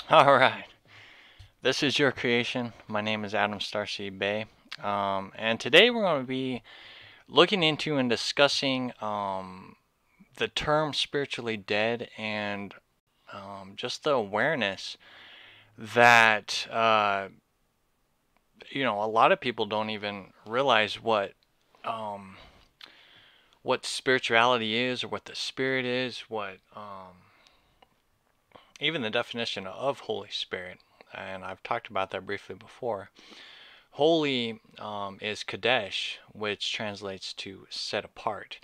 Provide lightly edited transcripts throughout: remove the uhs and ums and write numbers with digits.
All right. This is your creation. My name is Adam Starseed Bay. And today we're going to be looking into and discussing the term spiritually dead and just the awareness that, a lot of people don't even realize um, what spirituality is or what the spirit is, what even the definition of Holy Spirit. And I've talked about that briefly before. Holy is Kadesh, which translates to set apart.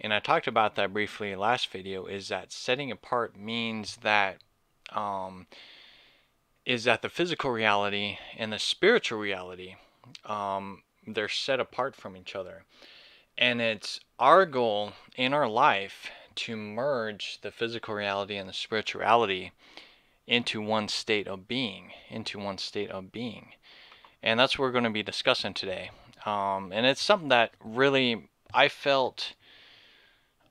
And I talked about that briefly last video, is that setting apart means that um, the physical reality and the spiritual reality, they're set apart from each other. And it's our goal in our life to merge the physical reality and the spirituality into one state of being, And that's what we're going to be discussing today. And it's something that really I felt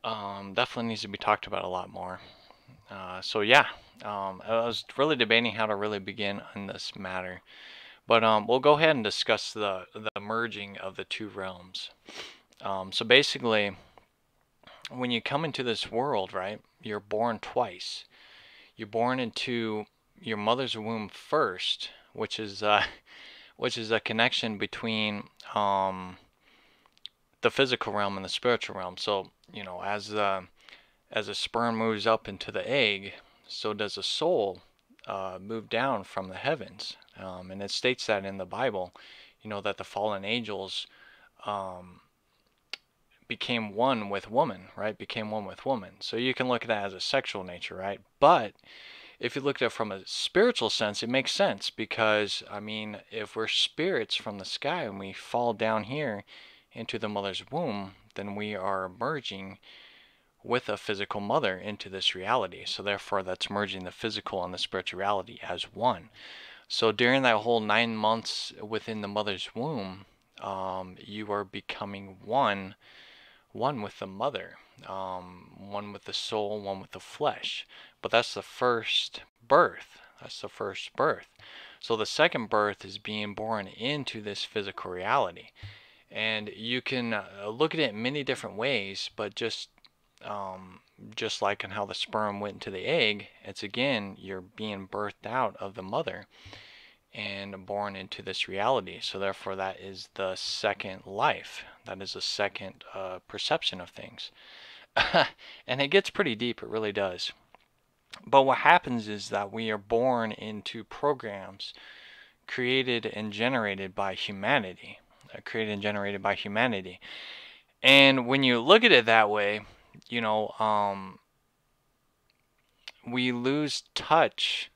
definitely needs to be talked about a lot more. So yeah, I was really debating how to really begin on this matter. But we'll go ahead and discuss the merging of the two realms. So basically, when you come into this world, right, you're born twice. You're born into your mother's womb first, which is a connection between the physical realm and the spiritual realm. So, as a sperm moves up into the egg, so does a soul move down from the heavens. And it states that in the Bible, that the fallen angels um, became one with woman, right? Became one with woman. So you can look at that as a sexual nature, right? But if you look at it from a spiritual sense, it makes sense because, I mean, if we're spirits from the sky and we fall down here into the mother's womb, then we are merging with a physical mother into this reality. So therefore, that's merging the physical and the spirituality as one. So during that whole 9 months within the mother's womb, you are becoming one with the mother, one with the soul, one with the flesh. But that's the first birth. That's the first birth. So the second birth is being born into this physical reality. And you can look at it in many different ways, but um, just like in how the sperm went into the egg, it's again, you're being birthed out of the mother and born into this reality. So therefore, that is the second life. That is a second perception of things. And it gets pretty deep, it really does. But what happens is that we are born into programs created and generated by humanity. And when you look at it that way, you know, um, we lose touch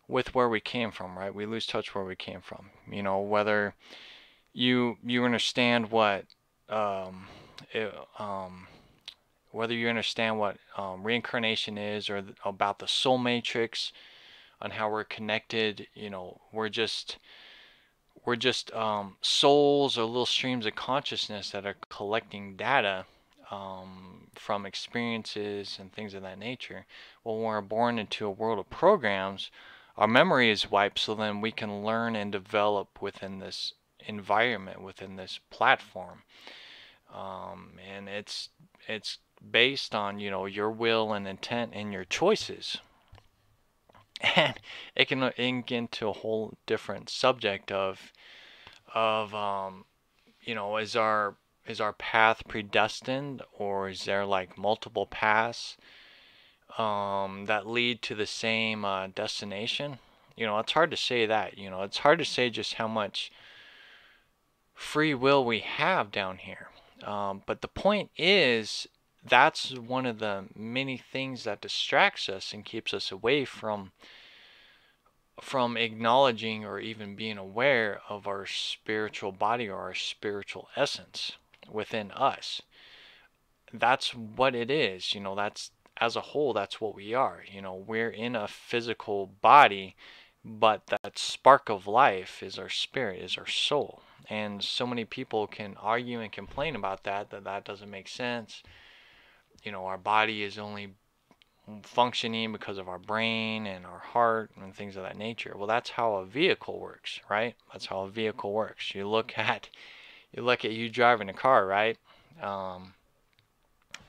with where we came from, right? We lose touch where we came from. Whether you understand um, it, um, whether you understand what reincarnation is or about the soul matrix, on how we're connected. We're just souls or little streams of consciousness that are collecting data from experiences and things of that nature. Well, when we're born into a world of programs, our memory is wiped, so then we can learn and develop within this environment, within this platform. And it's based on your will and intent and your choices. And it can get into a whole different subject of is our path predestined, or is there like multiple paths that lead to the same destination? It's hard to say that. It's hard to say just how much free will we have down here. But the point is, that's one of the many things that distracts us and keeps us away from acknowledging or even being aware of our spiritual body or our spiritual essence within us. That's what it is. That's, as a whole, that's what we are. We're in a physical body, but that spark of life is our spirit, is our soul. And so many people can argue and complain about that doesn't make sense. Our body is only functioning because of our brain and our heart and things of that nature. Well, that's how a vehicle works, right? That's how a vehicle works. You driving a car, right? Um,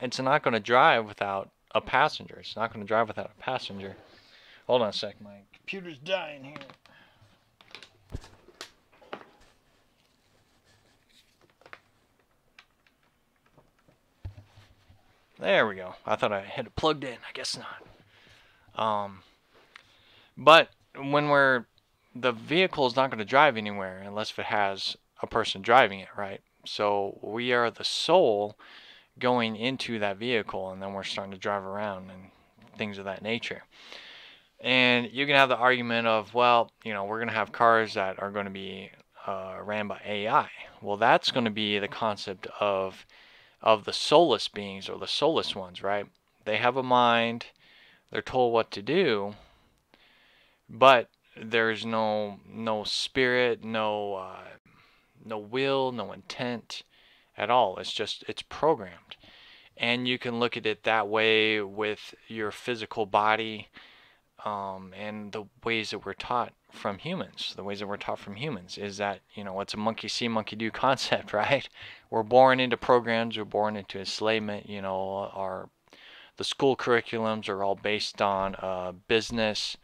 it's not going to drive without a passenger. It's not going to drive without a passenger. Hold on a sec, my computer's dying here. There we go. I thought I had it plugged in. I guess not. But when the vehicle is not going to drive anywhere unless if it has a person driving it, right? So we are the soul going into that vehicle, and then we're starting to drive around and things of that nature. And you can have the argument of, well, we're going to have cars that are going to be ran by AI. Well, that's going to be the concept of the soulless beings, or the soulless ones, right? They have a mind, they're told what to do, but there's no spirit, no will, no intent at all. It's programmed. And you can look at it that way with your physical body, and the ways that we're taught from humans. The ways that we're taught from humans is that, it's a monkey see, monkey do concept, right? We're born into programs, we're born into enslavement. The school curriculums are all based on business,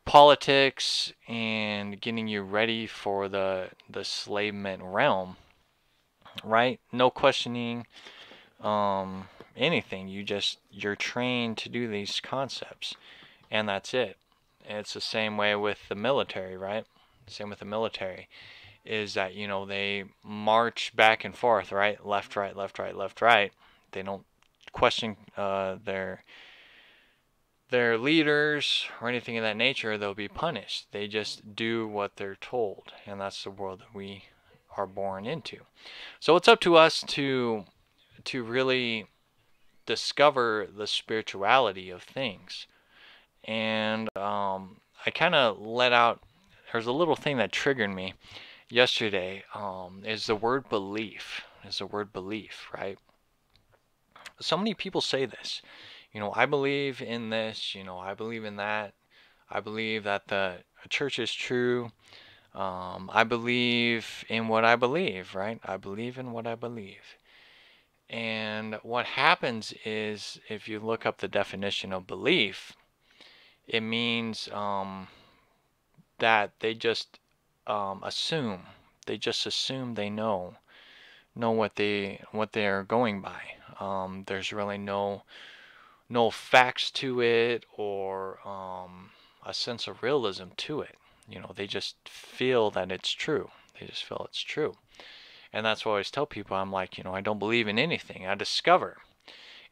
politics, and getting you ready for the enslavement realm, right? No questioning anything. You're trained to do these concepts, and that's it. And it's the same way with the military, right? Same with the military is that, they march back and forth, right? Left, right, left, right, left, right. They don't question their leaders or anything of that nature. They'll be punished. They just do what they're told, and that's the world that we are born into. So it's up to us to really discover the spirituality of things. And I kind of let out. There's a little thing that triggered me yesterday. Is the word belief? Is the word belief, right? So many people say this. I believe in this. I believe in that. I believe that the church is true. I believe in what I believe, right? I believe in what I believe. And what happens is, if you look up the definition of belief, it means that they just assume. They just assume they know what they are going by. There's really no facts to it, or a sense of realism to it. They just feel that it's true. They just feel it's true. And that's what I always tell people. I'm like, I don't believe in anything. I discover.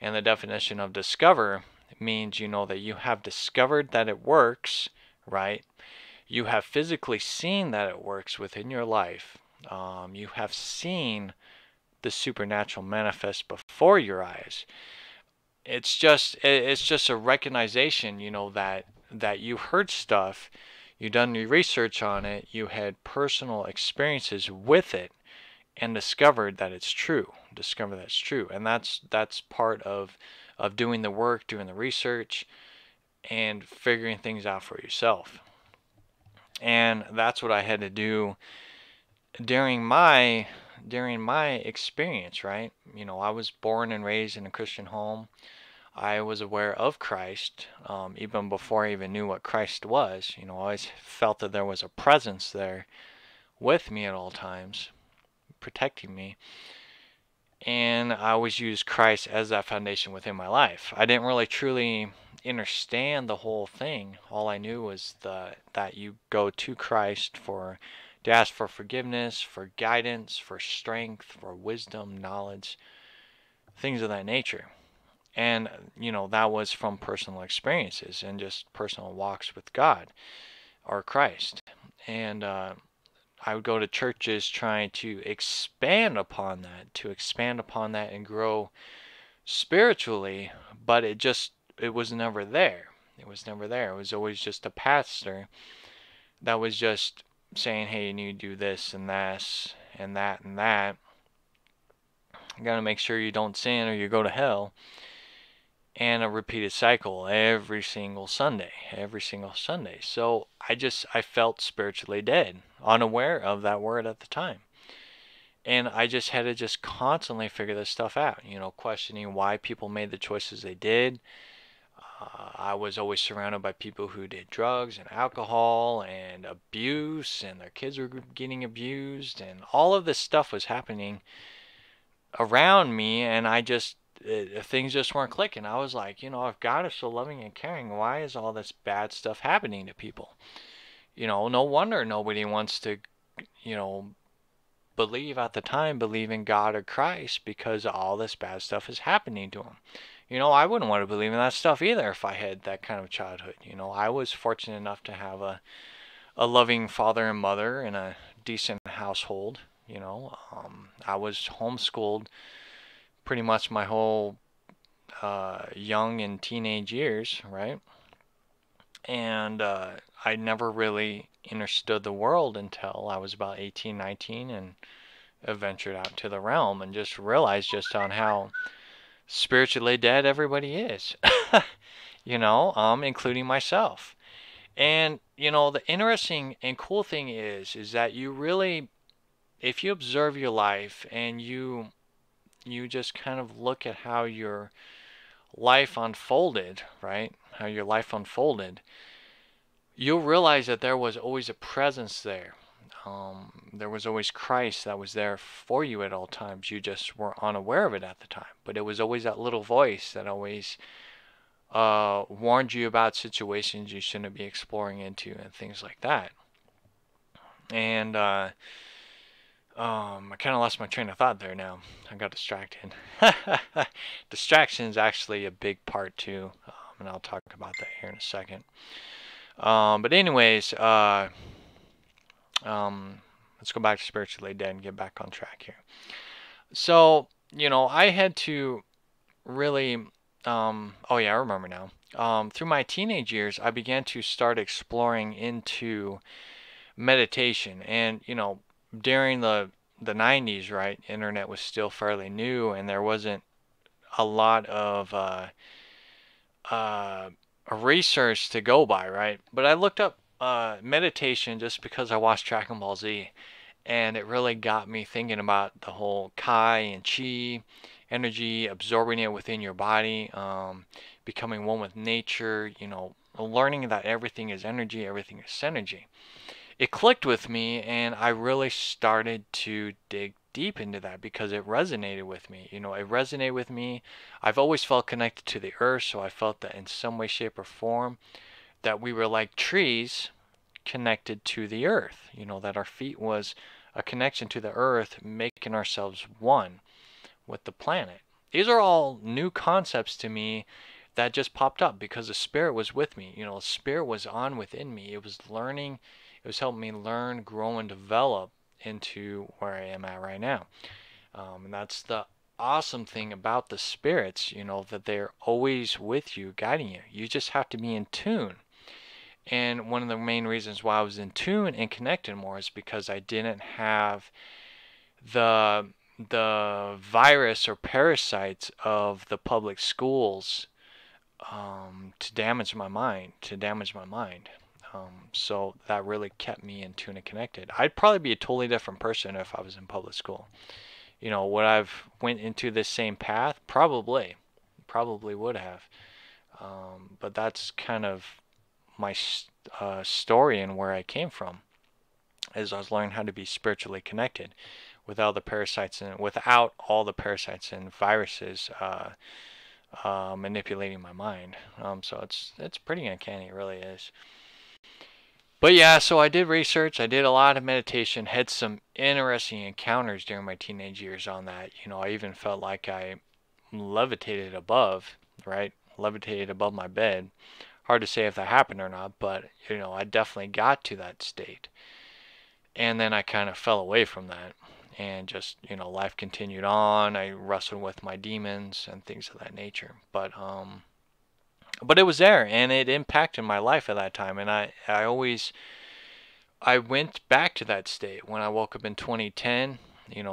And the definition of discover means, that you have discovered that it works, right? You have physically seen that it works within your life. You have seen the supernatural manifest before your eyes. It's just a recognition, that you heard stuff, you done your research on it, you had personal experiences with it, and discovered that it's true. Discover that's true. And that's part of doing the work, doing the research, and figuring things out for yourself. And that's what I had to do during my experience, right? I was born and raised in a Christian home. I was aware of Christ, even before I even knew what Christ was. I always felt that there was a presence there with me at all times, protecting me. And I always used Christ as that foundation within my life. I didn't really truly understand the whole thing. All I knew was that you go to Christ to ask for forgiveness, for guidance, for strength, for wisdom, knowledge, things of that nature. And, that was from personal experiences and just personal walks with God or Christ. And I would go to churches trying to expand upon that and grow spiritually, but it was never there. It was never there. It was always just a pastor that was just saying, hey, you need to do this and that and that and that. You got to make sure you don't sin or you go to hell. and a repeated cycle every single Sunday, So I felt spiritually dead, unaware of that word at the time. And I just had to just constantly figure this stuff out, questioning why people made the choices they did. I was always surrounded by people who did drugs and alcohol and abuse, and their kids were getting abused, and all of this stuff was happening around me, and things just weren't clicking. I was like, if God is so loving and caring, why is all this bad stuff happening to people? No wonder nobody wants to, you know, believe in God or Christ, because all this bad stuff is happening to them. I wouldn't want to believe in that stuff either if I had that kind of childhood. I was fortunate enough to have a loving father and mother in a decent household. I was homeschooled pretty much my whole young and teenage years, right? And I never really understood the world until I was about 18, 19, and ventured out to the realm and just realized just on how spiritually dead everybody is, including myself. And, the interesting and cool thing is that you really, if you observe your life and you just kind of look at how your life unfolded, right? How your life unfolded, you'll realize that there was always a presence there. There was always Christ that was there for you at all times. You just were unaware of it at the time. But it was always that little voice that always warned you about situations you shouldn't be exploring into and things like that. And I kind of lost my train of thought there now. I got distracted. Distraction is actually a big part too, and I'll talk about that here in a second. But anyways, let's go back to spiritually dead and get back on track here. So, I had to really, oh yeah, I remember now. Through my teenage years, I began to start exploring into meditation. And, during the 90s, right, internet was still fairly new, and there wasn't a lot of research to go by, right? But I looked up meditation just because I watched Dragon Ball Z, and it really got me thinking about the whole Kai and Chi energy, absorbing it within your body, becoming one with nature, learning that everything is energy, everything is synergy. It clicked with me, and I really started to dig deep into that because it resonated with me. It resonated with me. I've always felt connected to the earth, so I felt that in some way, shape, or form that we were like trees connected to the earth. That our feet was a connection to the earth, making ourselves one with the planet. These are all new concepts to me that just popped up because the spirit was with me. The spirit was on within me. It was learning. It was helping me learn, grow, and develop into where I am at right now. And that's the awesome thing about the spirits, that they're always with you, guiding you. You just have to be in tune. And one of the main reasons why I was in tune and connected more is because I didn't have the virus or parasites of the public schools to damage my mind. So that really kept me in tune and connected. I'd probably be a totally different person if I was in public school. Would I've went into this same path? Probably would have. But that's kind of my story and where I came from, as I was learning how to be spiritually connected without all the parasites and viruses manipulating my mind. So it's pretty uncanny, it really is. But yeah, so I did research. I did a lot of meditation. Had some interesting encounters during my teenage years on that. I even felt like I levitated above, right? Levitated above my bed. Hard to say if that happened or not, but I definitely got to that state. And then I kind of fell away from that, and just life continued on. I wrestled with my demons and things of that nature. But it was there, and it impacted my life at that time. And I went back to that state when I woke up in 2010.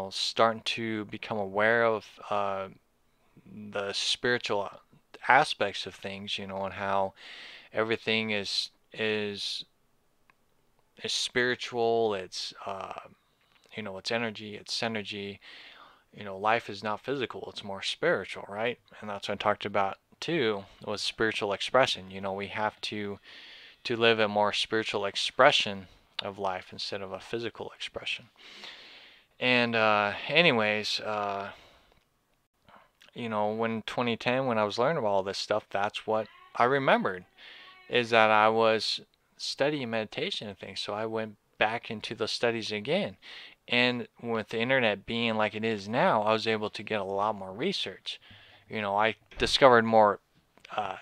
Starting to become aware of the spiritual aspects of things, you know, and how everything is spiritual. It's you know, it's energy, it's synergy. You know, life is not physical, it's more spiritual, right? And that's what I talked about too, was spiritual expression. You know, we have to live a more spiritual expression of life instead of a physical expression. And anyways, you know, when 2010, when I was learning about all this stuff, that's what I remembered, is that I was studying meditation and things. So I went back into the studies again. And with the internet being like it is now, I was able to get a lot more research. You know, I discovered more uh,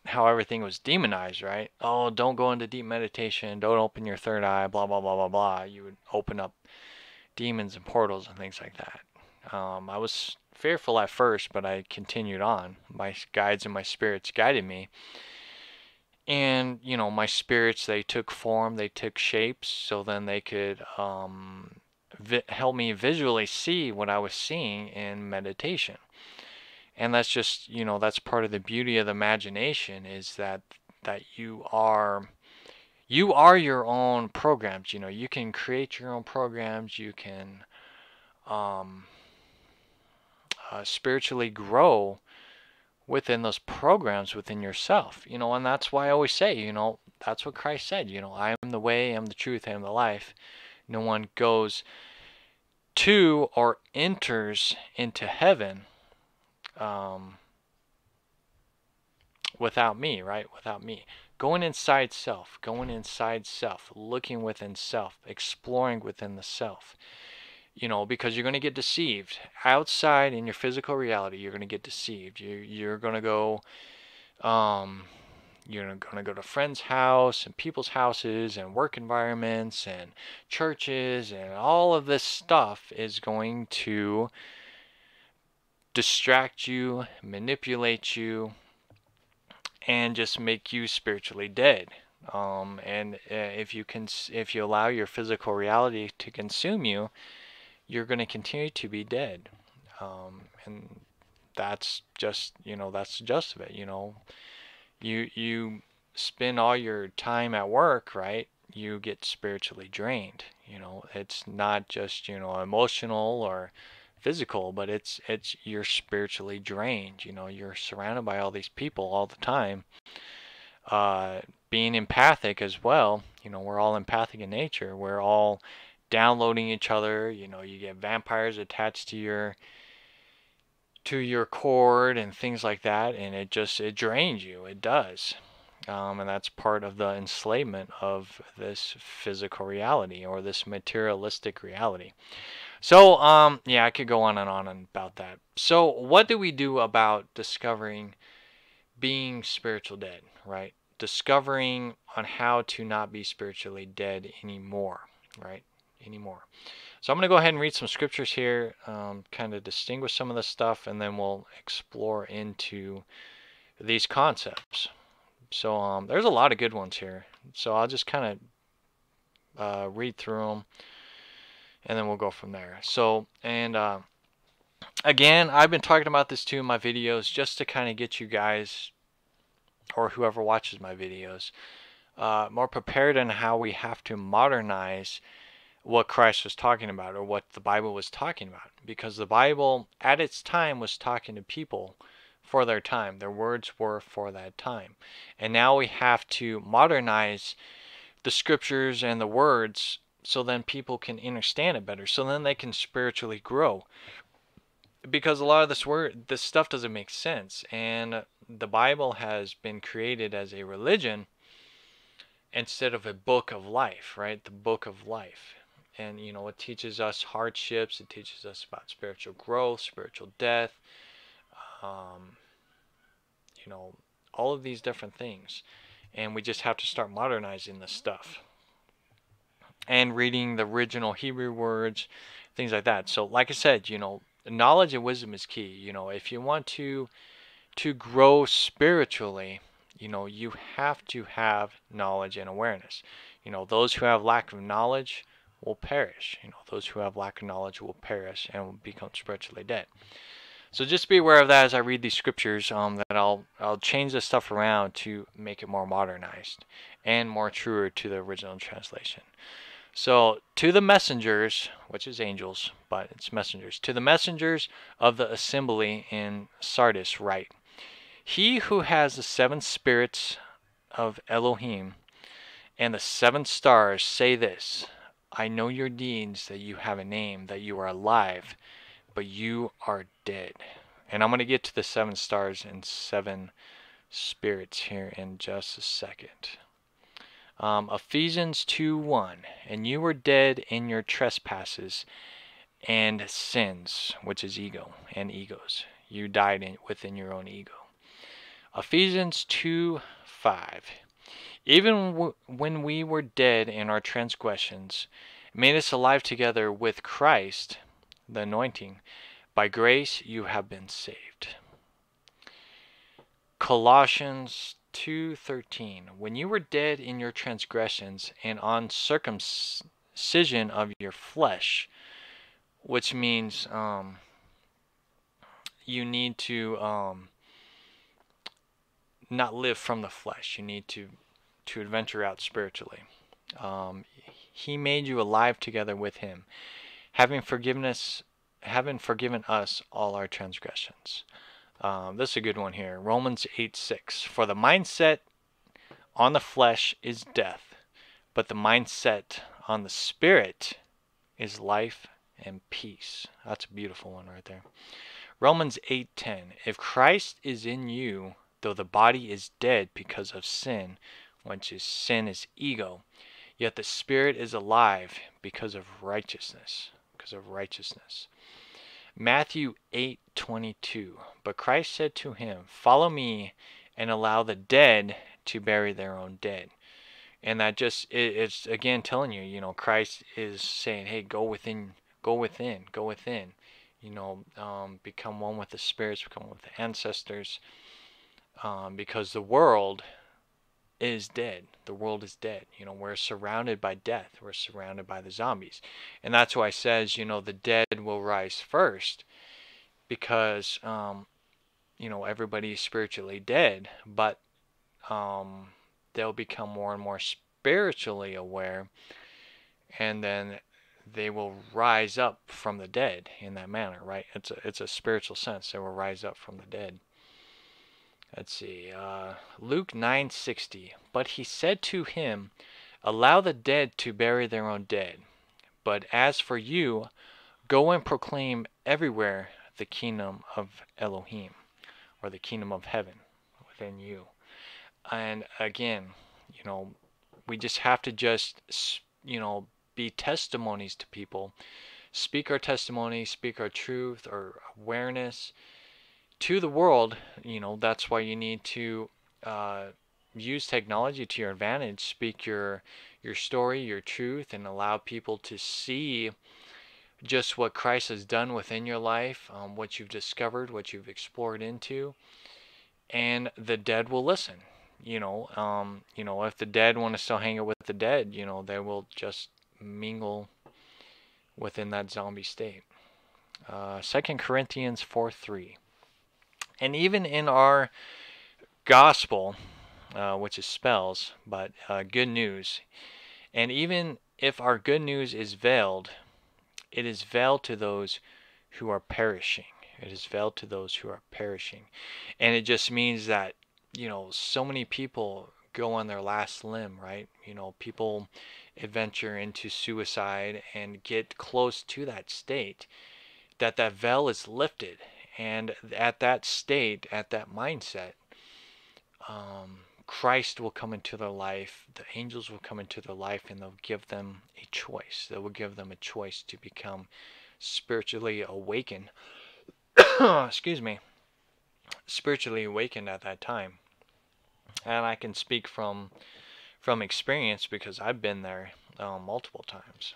how everything was demonized, right? Oh, don't go into deep meditation, don't open your third eye, blah, blah, blah, blah, blah. You would open up demons and portals and things like that. I was fearful at first, but I continued on. My guides and my spirits guided me. And, you know, my spirits, they took form, they took shapes, so then they could help me visually see what I was seeing in meditation. And that's just, you know, that's part of the beauty of the imagination, is that you are your own programs. You know, you can create your own programs. You can um, spiritually grow within those programs within yourself. You know, and that's why I always say, you know, that's what Christ said. You know, I am the way, I am the truth, I am the life. No one goes to or enters into heaven without me, right? Without me. Going inside self, looking within self, exploring within the self. You know, because you're going to get deceived. Outside in your physical reality, you're going to get deceived. You're going to go, you're going to go to friends' house and people's houses and work environments and churches, and all of this stuff is going to distract you, manipulate you, and just make you spiritually dead. And if you allow your physical reality to consume you, you're going to continue to be dead. And that's just, you know, that's just of it. You know, you spend all your time at work, right? You get spiritually drained. You know, it's not just, you know, emotional or physical, but it's you're spiritually drained. You know, you're surrounded by all these people all the time. Being empathic as well, you know, we're all empathic in nature. We're all downloading each other. You know, you get vampires attached to your cord and things like that, and it drains you. It does. And that's part of the enslavement of this physical reality, or this materialistic reality. So, yeah, I could go on and on about that. So, what do we do about discovering being spiritual dead, right? Discovering on how to not be spiritually dead anymore, right? Anymore. So I'm going to go ahead and read some scriptures here, kind of distinguish some of this stuff, and then we'll explore into these concepts. So there's a lot of good ones here. So I'll just kind of read through them, and then we'll go from there. So, and again, I've been talking about this too in my videos, just to kind of get you guys, or whoever watches my videos, more prepared on how we have to modernize what Christ was talking about, or what the Bible was talking about. Because the Bible at its time was talking to people for their time. Their words were for that time. And now we have to modernize the scriptures and the words, so then people can understand it better, so then they can spiritually grow. Because a lot of this stuff doesn't make sense, and the Bible has been created as a religion instead of a book of life, right? The book of life. And, you know, it teaches us hardships, it teaches us about spiritual growth, spiritual death, you know, all of these different things. And we just have to start modernizing this stuff and reading the original Hebrew words, things like that. So like I said, you know, knowledge and wisdom is key. You know, if you want to grow spiritually, you know, you have to have knowledge and awareness. You know, those who have lack of knowledge will perish. You know, those who have lack of knowledge will perish and will become spiritually dead. So just be aware of that as I read these scriptures. That I'll change this stuff around to make it more modernized and more truer to the original translation. So to the messengers, which is angels, but it's messengers, to the messengers of the assembly in Sardis write, He who has the 7 spirits of Elohim and the 7 stars say this, I know your deeds, that you have a name, that you are alive, but you are dead. And I'm going to get to the 7 stars and 7 spirits here in just a second. Ephesians 2:1, and you were dead in your trespasses and sins, which is ego and egos. You died within your own ego. Ephesians 2:5, even when we were dead in our transgressions, made us alive together with Christ, the anointing. By grace you have been saved. Colossians 2:13, when you were dead in your transgressions and uncircumcision of your flesh, which means you need to not live from the flesh. You need to adventure out spiritually. He made you alive together with him, having forgiven us all our transgressions. This is a good one here. Romans 8:6. For the mindset on the flesh is death, but the mindset on the spirit is life and peace. That's a beautiful one right there. Romans 8:10. If Christ is in you, though the body is dead because of sin, which is sin is ego, yet the spirit is alive because of righteousness. Matthew 8:22. But Christ said to him, Follow me and allow the dead to bury their own dead. And that just, it's again telling you, Christ is saying, hey, go within, become one with the spirits, become one with the ancestors, because the world is dead. The world is dead. We're surrounded by death. We're surrounded by the zombies. And that's why it says, the dead will rise first, because, everybody is spiritually dead, but they'll become more and more spiritually aware, and then they will rise up from the dead in that manner, right? It's a spiritual sense. They will rise up from the dead. Let's see, Luke 9:60. But he said to him, Allow the dead to bury their own dead. But as for you, go and proclaim everywhere the kingdom of Elohim, or the kingdom of heaven within you. And again, we just have to be testimonies to people. Speak our testimony, speak our truth, our awareness to the world. That's why you need to use technology to your advantage. Speak your story, your truth, and allow people to see just what Christ has done within your life, what you've discovered, what you've explored into, and the dead will listen. If the dead want to still hang out with the dead, they will just mingle within that zombie state. 2 Corinthians 4:3. And even in our gospel, which is spells, but good news, and even if our good news is veiled, it is veiled to those who are perishing. It is veiled to those who are perishing. And it just means that, so many people go on their last limb, right? People adventure into suicide and get close to that state, that veil is lifted. And at that state, at that mindset, Christ will come into their life, the angels will come into their life, and they'll give them a choice. They will give them a choice to become spiritually awakened. Excuse me. Spiritually awakened at that time. And I can speak from experience, because I've been there multiple times.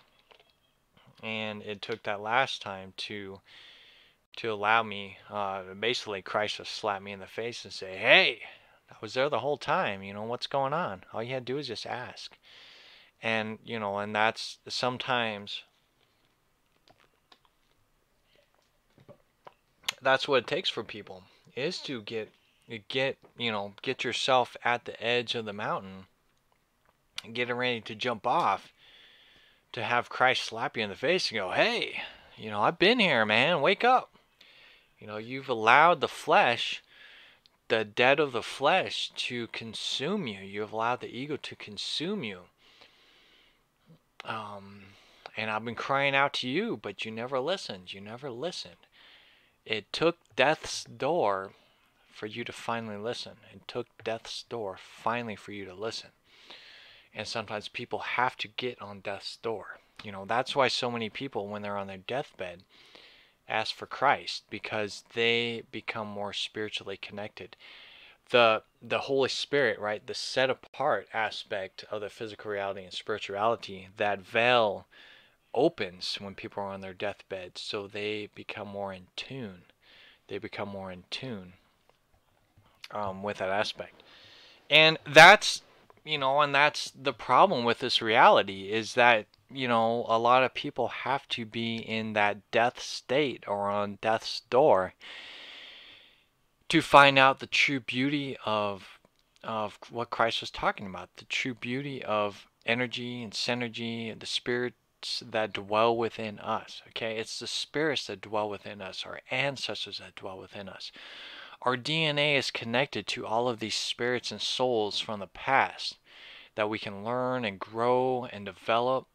And it took that last time to allow me, basically Christ just slapped me in the face and say, hey, I was there the whole time, what's going on? All you had to do is just ask. And, and that's that's what it takes for people, is to get yourself at the edge of the mountain and getting ready to jump off, to have Christ slap you in the face and go, hey, I've been here, man, wake up. You've allowed the flesh, the debt of the flesh, to consume you. You've allowed the ego to consume you. And I've been crying out to you, but you never listened. You never listened. It took death's door for you to finally listen. It took death's door finally for you to listen. And sometimes people have to get on death's door. That's why so many people, when they're on their deathbed, ask for Christ, because they become more spiritually connected. The Holy Spirit, right, the set apart aspect of the physical reality and spirituality, that veil opens when people are on their deathbed, so they become more in tune. They become more in tune with that aspect. And that's the problem with this reality, is that a lot of people have to be in that death state or on death's door to find out the true beauty of what Christ was talking about, the true beauty of energy and synergy, the spirits that dwell within us. Okay, it's the spirits that dwell within us, our ancestors that dwell within us. Our DNA is connected to all of these spirits and souls from the past that we can learn and grow and develop,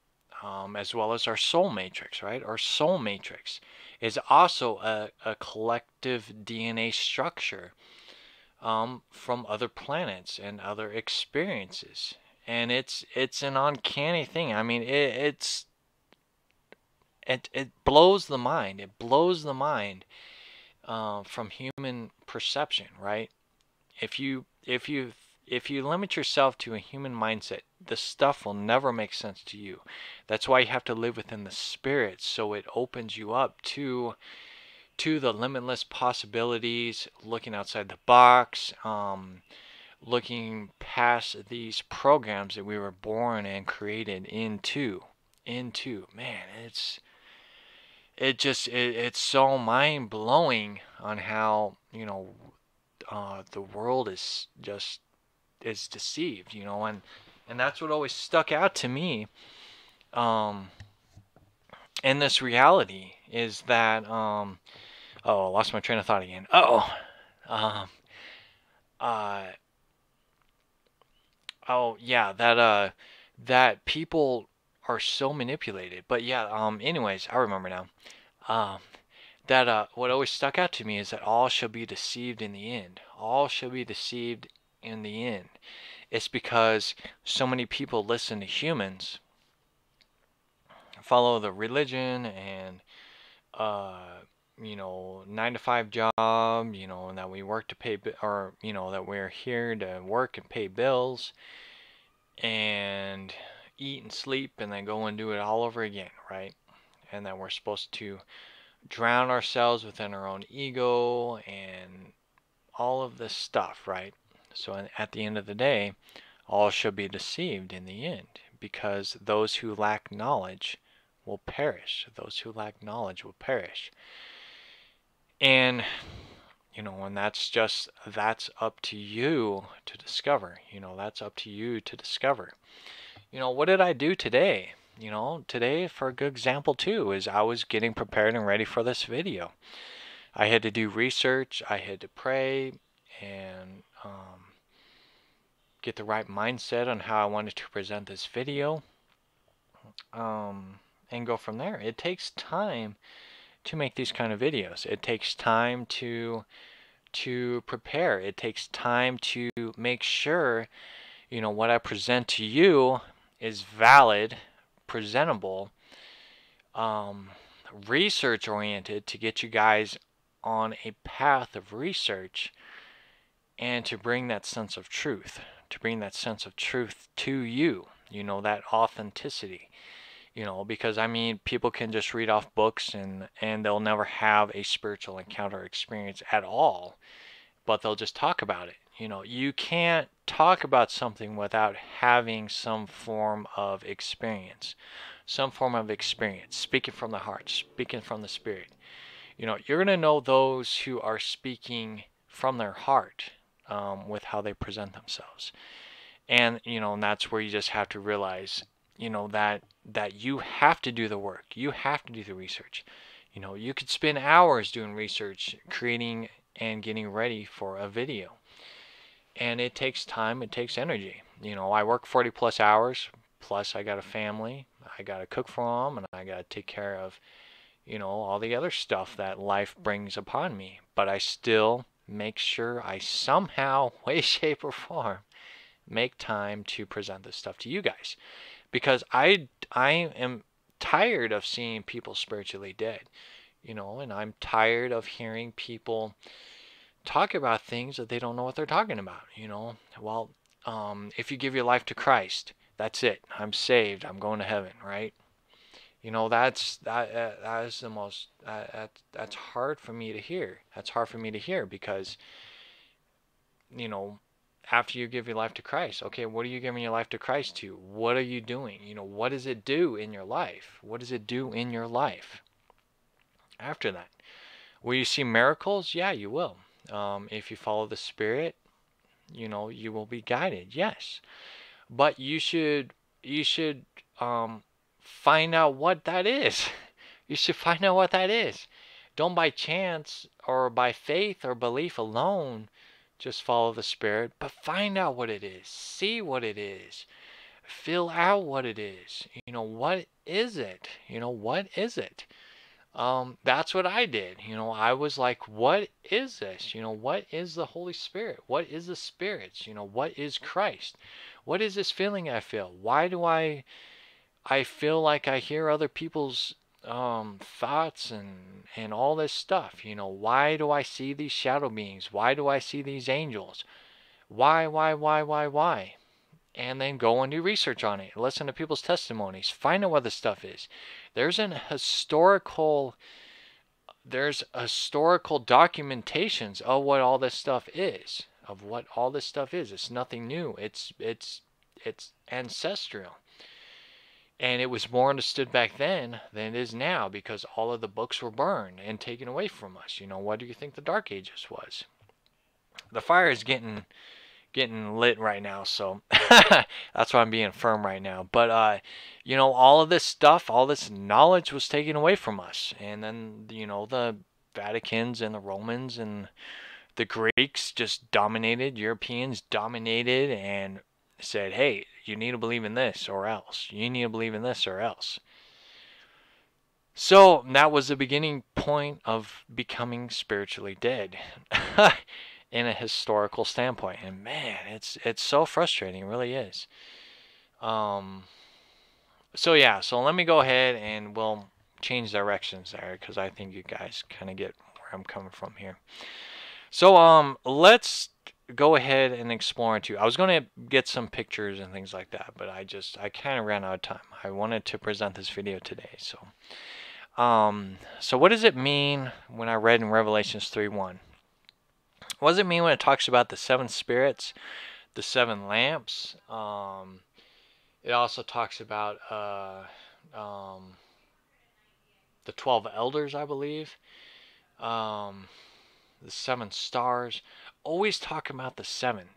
as well as our soul matrix, right? Our soul matrix is also a collective DNA structure from other planets and other experiences. And it's an uncanny thing. I mean, it blows the mind. It blows the mind from human perception, right? If you limit yourself to a human mindset, the stuff will never make sense to you. That's why you have to live within the spirit, so it opens you up to the limitless possibilities, looking outside the box, looking past these programs that we were born and created into. Man, it's so mind-blowing on how the world is deceived, and that's what always stuck out to me in this reality, is that oh, I lost my train of thought again. Um, oh yeah, that people are so manipulated. But yeah, anyways, I remember now. Um, that what always stuck out to me is that all shall be deceived in the end. All shall be deceived in the end. It's because so many people listen to humans, follow the religion and 9 to 5 job, and that we work to pay, or that we're here to work and pay bills and eat and sleep and then go and do it all over again, right? And that we're supposed to drown ourselves within our own ego and all of this stuff, right? So at the end of the day, all shall be deceived in the end, because those who lack knowledge will perish. Those who lack knowledge will perish. And and that's up to you to discover. That's up to you to discover. What did I do today? Today, for a good example too, is I was getting prepared and ready for this video. I had to do research, I had to pray, and get the right mindset on how I wanted to present this video, and go from there. It takes time to make these kind of videos. It takes time to prepare. It takes time to make sure what I present to you is valid, presentable, research oriented, to get you guys on a path of research, and to bring that sense of truth, to you, that authenticity. Because I mean, people can just read off books and they'll never have a spiritual encounter experience at all, but they'll just talk about it. You can't talk about something without having some form of experience, speaking from the heart, speaking from the spirit. You're going to know those who are speaking from their heart, with how they present themselves. And, and that's where you just have to realize, that you have to do the work. You have to do the research. You could spend hours doing research, creating and getting ready for a video. And it takes time, it takes energy. I work 40 plus hours, plus I got a family. I got to cook for them, and I got to take care of, all the other stuff that life brings upon me. But I still make sure I somehow, way, shape, or form, make time to present this stuff to you guys. Because I am tired of seeing people spiritually dead, and I'm tired of hearing people talk about things that they don't know what they're talking about. Well, if you give your life to Christ, that's it. I'm saved. I'm going to heaven, right? That is the most that's hard for me to hear. That's hard for me to hear because, you know, after you give your life to Christ, okay, what are you giving your life to Christ to? What are you doing? What does it do in your life? What does it do in your life after that? Will you see miracles? Yeah, you will. If you follow the Spirit, you will be guided. Yes, but you should find out what that is. You should find out what that is. Don't by chance or by faith or belief alone just follow the Spirit, but find out what it is. See what it is. Fill out what it is. What is it? What is it? That's what I did. I was like, what is this? What is the Holy Spirit? What is the spirits? What is Christ? What is this feeling I feel? Why do I feel like I hear other people's thoughts and all this stuff? Why do I see these shadow beings? Why do I see these angels? Why? And then go and do research on it. Listen to people's testimonies. Find out what this stuff is. There's historical documentations of what all this stuff is. It's nothing new. It's ancestral. And it was more understood back then than it is now because all of the books were burned and taken away from us. What do you think the Dark Ages was? The fire is getting lit right now, so that's why I'm being firm right now. But all of this stuff, all this knowledge was taken away from us, and then the Vaticans and the Romans and the Greeks just dominated. Europeans dominated and said, hey, you need to believe in this or else. You need to believe in this or else. So that was the beginning point of becoming spiritually dead. In a historical standpoint, and man, it's so frustrating. It really is. So let me go ahead and we'll change directions there because I think you guys kind of get where I'm coming from here. So let's go ahead and explore into. I was going to get some pictures and things like that, but I kind of ran out of time. I wanted to present this video today. So what does it mean when I read in Revelations 3:1? What does it mean when it talks about the 7 spirits, the 7 lamps? It also talks about the 12 elders, I believe. The 7 stars. Always talk about the 7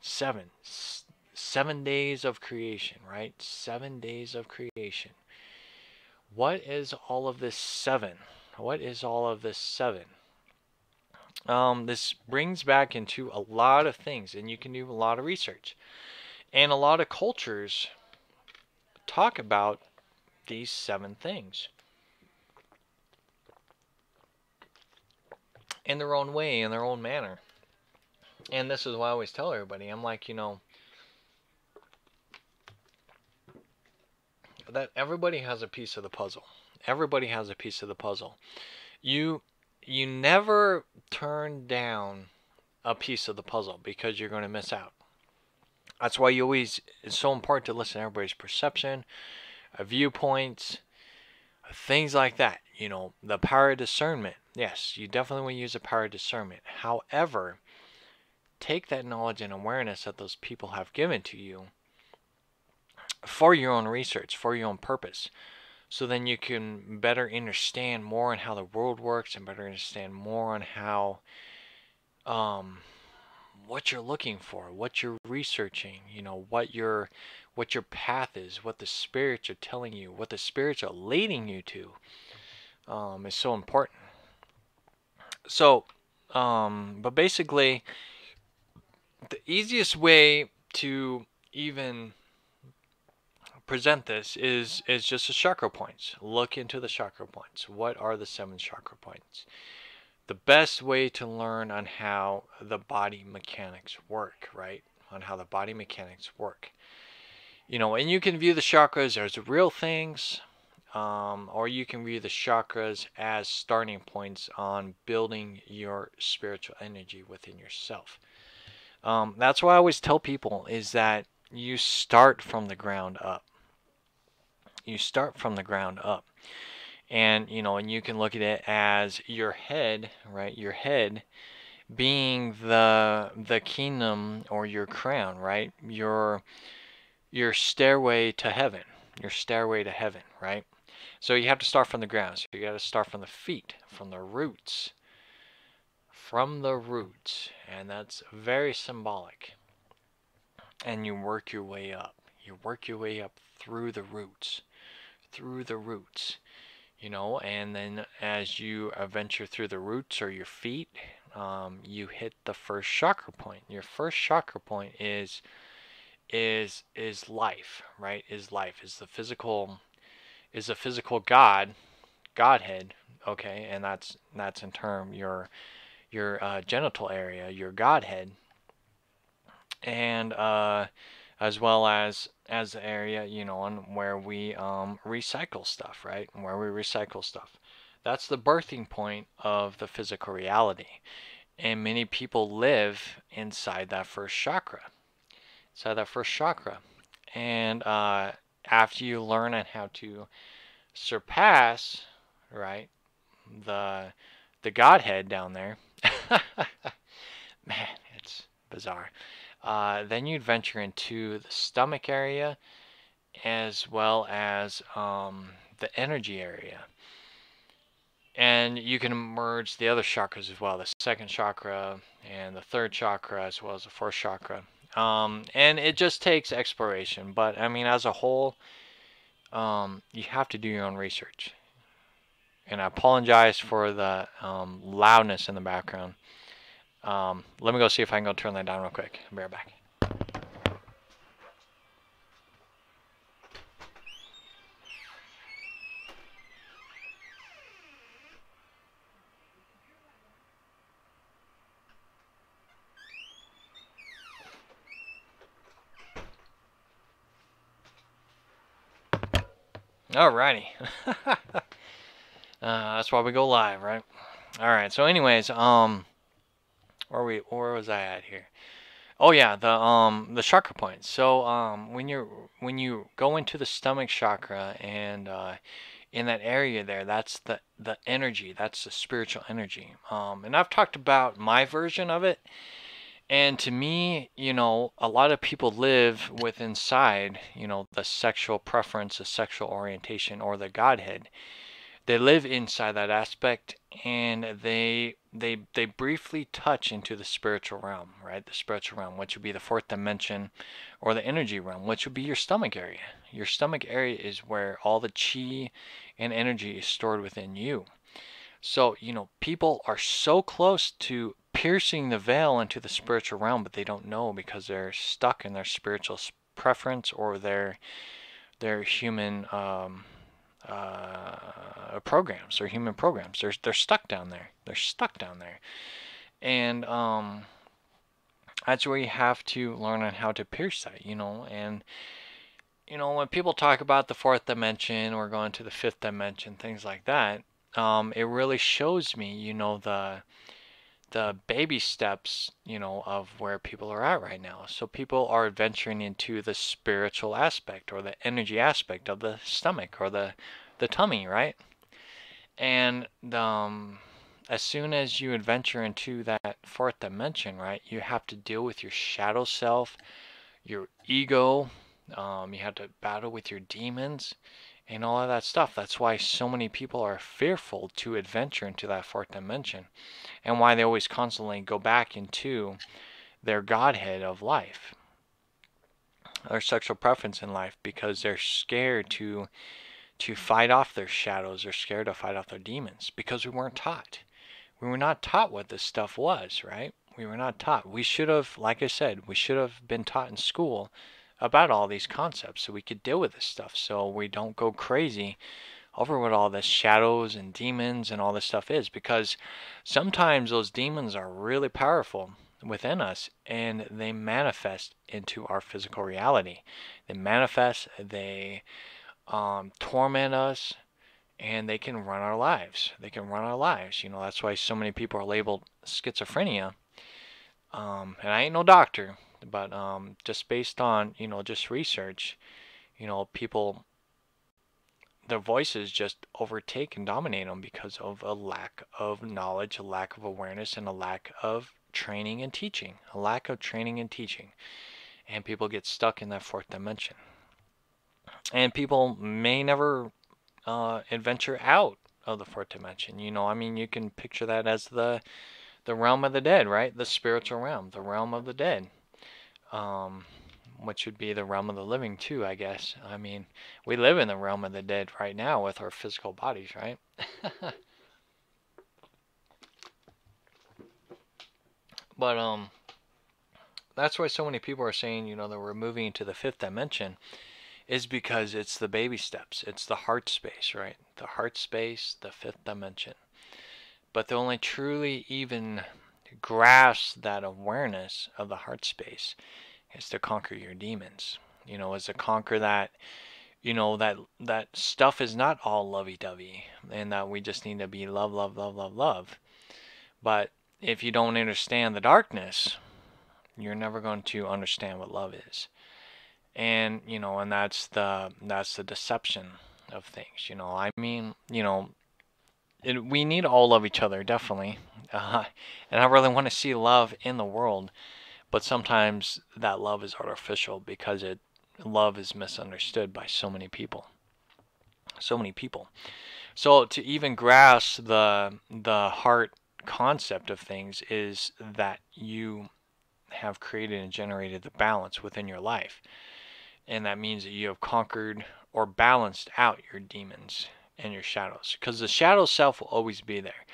days of creation, right? 7 days of creation. What is all of this 7? What is all of this 7? This brings back into a lot of things, and you can do a lot of research. And a lot of cultures talk about these 7 things in their own way, in their own manner. And this is why I always tell everybody, I'm like, that everybody has a piece of the puzzle. Everybody has a piece of the puzzle. You never turn down a piece of the puzzle because you're going to miss out. That's why it's so important to listen to everybody's perception, viewpoints, things like that. The power of discernment. Yes, you definitely want to use the power of discernment. However, take that knowledge and awareness that those people have given to you for your own research, for your own purpose. so then you can better understand more on how the world works and better understand more on how um, what you're looking for, what you're researching, what your path is, what the spirits are telling you, what the spirits are leading you to, is so important. So, but basically, the easiest way to even present this is just the chakra points. Look into the chakra points. What are the 7 chakra points? The best way to learn on how the body mechanics work, right? On how the body mechanics work. And you can view the chakras as real things, or you can view the chakras as starting points on building your spiritual energy within yourself. That's why I always tell people is that you start from the ground up. You start from the ground up. And you can look at it as your head, right? Your head being the kingdom or your crown, right? Your stairway to heaven. Your stairway to heaven, right? So you have to start from the ground. So you got to start from the feet, from the roots. From the roots. And that's very symbolic. And you work your way up. You work your way up through the roots. Through the roots. And then as you venture through the roots or your feet, you hit the first chakra point. Your first chakra point is life, right? Is life, is the physical Godhead, okay? And that's in term your genital area, your Godhead, and as well as the area, on where we recycle stuff, right? Where we recycle stuff. That's the birthing point of the physical reality. And many people live inside that first chakra. And after you learn on how to surpass, right, the Godhead down there, man, it's bizarre. Then you'd venture into the stomach area as well as the energy area. And you can merge the other chakras as well, the second chakra and the third chakra as well as the fourth chakra. And it just takes exploration. But I mean, as a whole, you have to do your own research. And I apologize for the loudness in the background. Let me go see if I can go turn that down real quick. I'll be right back. Alrighty. That's why we go live, right? Alright, so anyways, where was I at here? Oh yeah, the chakra points. So when you go into the stomach chakra and in that area there, that's the energy, that's the spiritual energy. And I've talked about my version of it. And to me, a lot of people live with inside, the sexual preference, the sexual orientation, or the Godhead. They live inside that aspect, and they briefly touch into the spiritual realm, right? The spiritual realm, which would be the fourth dimension, or the energy realm, which would be your stomach area. Your stomach area is where all the chi and energy is stored within you. So, people are so close to piercing the veil into the spiritual realm, but they don't know because they're stuck in their spiritual preference or their human programs or human programs. They're stuck down there. They're stuck down there, and that's where you have to learn on how to pierce that. And when people talk about the fourth dimension or going to the fifth dimension, things like that, it really shows me, the baby steps, of where people are at right now. So people are venturing into the spiritual aspect or the energy aspect of the stomach or the tummy, right? And as soon as you adventure into that fourth dimension, right, you have to deal with your shadow self, your ego. You have to battle with your demons, and all of that stuff. That's why so many people are fearful to adventure into that fourth dimension, and why they always constantly go back into their godhead of life, their sexual preference in life, because they're scared to fight off their shadows. They're scared to fight off their demons because we weren't taught. We were not taught what this stuff was, right? We were not taught. We should have, like I said, we should have been taught in school about all these concepts so we could deal with this stuff, so we don't go crazy over what all this shadows and demons and all this stuff is, because sometimes those demons are really powerful within us and they manifest into our physical reality. They manifest, they torment us, and they can run our lives. They can run our lives. That's why so many people are labeled schizophrenia. And I ain't no doctor, but just based on, just research, people, their voices just overtake and dominate them because of a lack of knowledge, a lack of awareness, and a lack of training and teaching. A lack of training and teaching. And people get stuck in that fourth dimension. And people may never adventure out of the fourth dimension. You can picture that as the realm of the dead, right? The spiritual realm, the realm of the dead, which would be the realm of the living too, I guess. We live in the realm of the dead right now with our physical bodies, right? But that's why so many people are saying, that we're moving into the fifth dimension, is because it's the baby steps. It's the heart space, right? The heart space, the fifth dimension. But to only truly even grasp that awareness of the heart space is to conquer your demons. Is to conquer that, that stuff is not all lovey-dovey, and that we just need to be love, love, love, love, love. But if you don't understand the darkness, you're never going to understand what love is. And and that's the deception of things. We need all love each other, definitely. And I really want to see love in the world, but sometimes that love is artificial because love is misunderstood by so many people. So many people. So to even grasp the heart concept of things is that you have created and generated the balance within your life. And that means that you have conquered or balanced out your demons and your shadows, because the shadow self will always be there.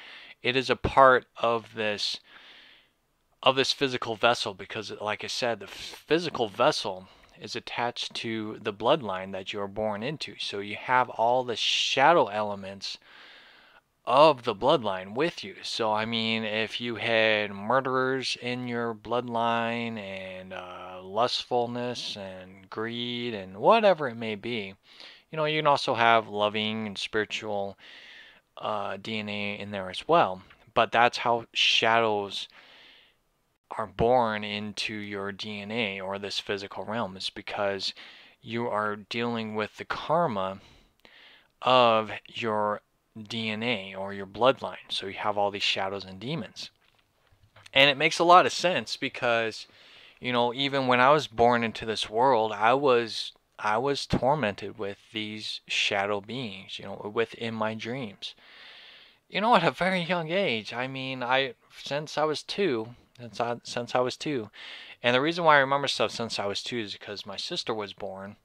It is a part of this physical vessel, because like I said, the physical vessel is attached to the bloodline that you are born into. So you have all the shadow elements of the bloodline with you. So if you had murderers in your bloodline, and lustfulness and greed and whatever it may be, you can also have loving and spiritual DNA in there as well. But that's how shadows are born into your DNA or this physical realm, is because you are dealing with the karma of your DNA or your bloodline. So you have all these shadows and demons. And it makes a lot of sense because, even when I was born into this world, I was tormented with these shadow beings, within my dreams. At a very young age. Since I was two, since I was two. And the reason why I remember stuff since I was two is because my sister was born,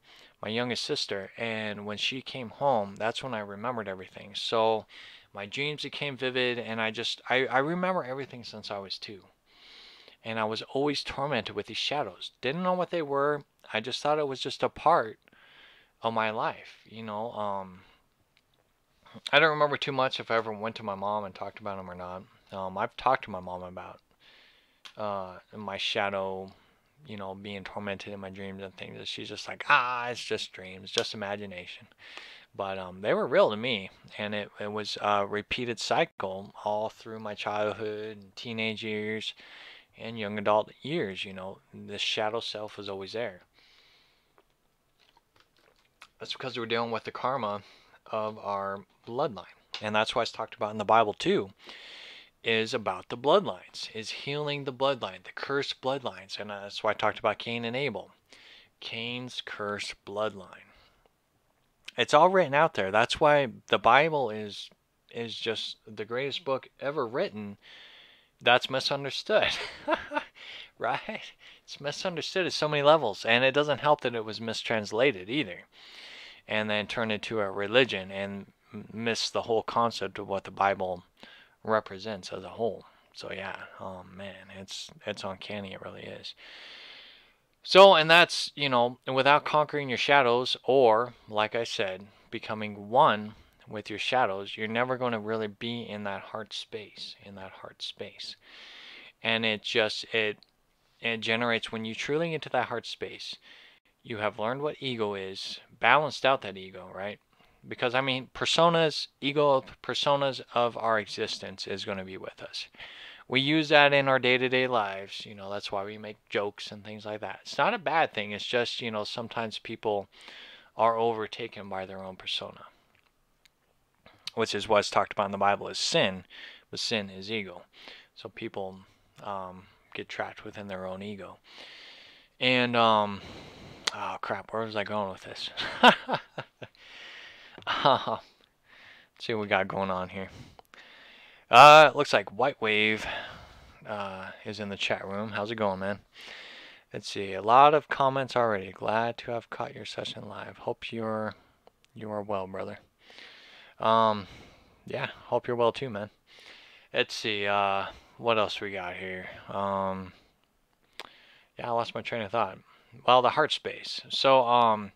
my youngest sister, and when she came home, that's when I remembered everything. So my dreams became vivid, and I remember everything since I was two. And I was always tormented with these shadows. Didn't know what they were. I just thought it was just a part of my life, I don't remember too much if I ever went to my mom and talked about them or not. I've talked to my mom about my shadow, being tormented in my dreams and things. And she's just like, it's just dreams, just imagination. But they were real to me, and it was a repeated cycle all through my childhood and teenage years and young adult years. The shadow self was always there. That's because we're dealing with the karma of our bloodline. And that's why it's talked about in the Bible too, is about the bloodlines, is healing the bloodline, the cursed bloodlines. And that's why I talked about Cain and Abel. Cain's cursed bloodline. It's all written out there. That's why the Bible is just the greatest book ever written. That's misunderstood. Right? It's misunderstood at so many levels, and it doesn't help that it was mistranslated either, and then turned into a religion and miss the whole concept of what the Bible represents as a whole. So yeah, oh man, it's uncanny, it really is. So, and that's, without conquering your shadows, or like I said, becoming one with your shadows, you're never going to really be in that heart space, And it generates, when you truly get to that heart space, you have learned what ego is, balanced out that ego, right? Because I mean, personas of our existence is going to be with us. We use that in our day-to-day lives. That's why we make jokes and things like that. It's not a bad thing. It's just, sometimes people are overtaken by their own persona, which is what's talked about in the Bible as sin, but sin is ego. So people get trapped within their own ego. And oh crap, where was I going with this? Let's see what we got going on here. It looks like White Wave is in the chat room. How's it going, man? Let's see. A lot of comments already. Glad to have caught your session live. Hope you are well, brother. Yeah, hope you're well too, man. Let's see. What else we got here? Yeah, I lost my train of thought. Well, the heart space. So,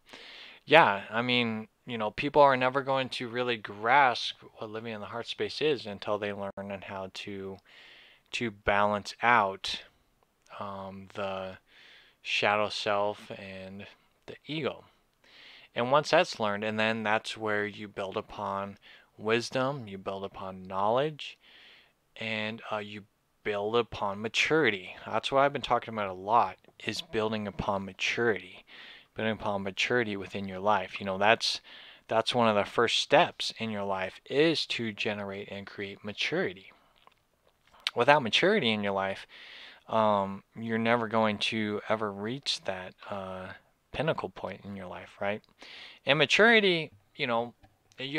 yeah, I mean, people are never going to really grasp what living in the heart space is until they learn on how to balance out the shadow self and the ego. And once that's learned, and then that's where you build upon wisdom, you build upon knowledge, and you build upon maturity. That's what I've been talking about a lot, is building upon maturity. Building upon maturity within your life. That's one of the first steps in your life, is to generate and create maturity. Without maturity in your life, you're never going to ever reach that pinnacle point in your life, right? And maturity, you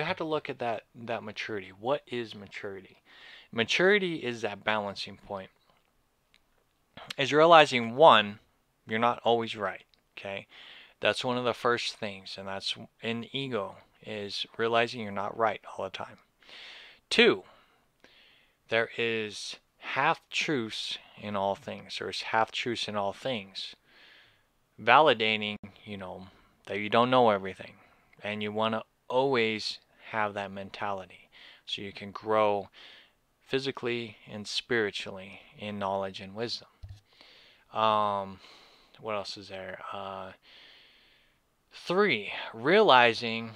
have to look at that maturity. What is maturity? Maturity is that balancing point. Is realizing, one, you're not always right, okay? That's one of the first things, and that's in ego, is realizing you're not right all the time. Two, there is half-truths in all things. There's half-truths in all things. Validating, that you don't know everything. And you want to always have that mentality so you can grow physically and spiritually in knowledge and wisdom. What else is there? Three, realizing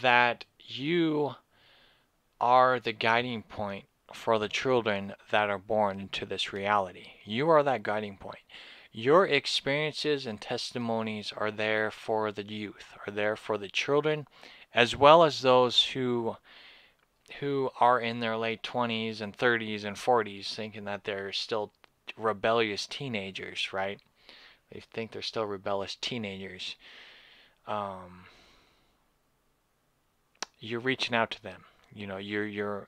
that you are the guiding point for the children that are born into this reality. You are that guiding point. Your experiences and testimonies are there for the youth, are there for the children, as well as those who are in their late 20s and 30s and 40s, thinking that they're still rebellious teenagers, right? They think they're still rebellious teenagers. You're reaching out to them. You're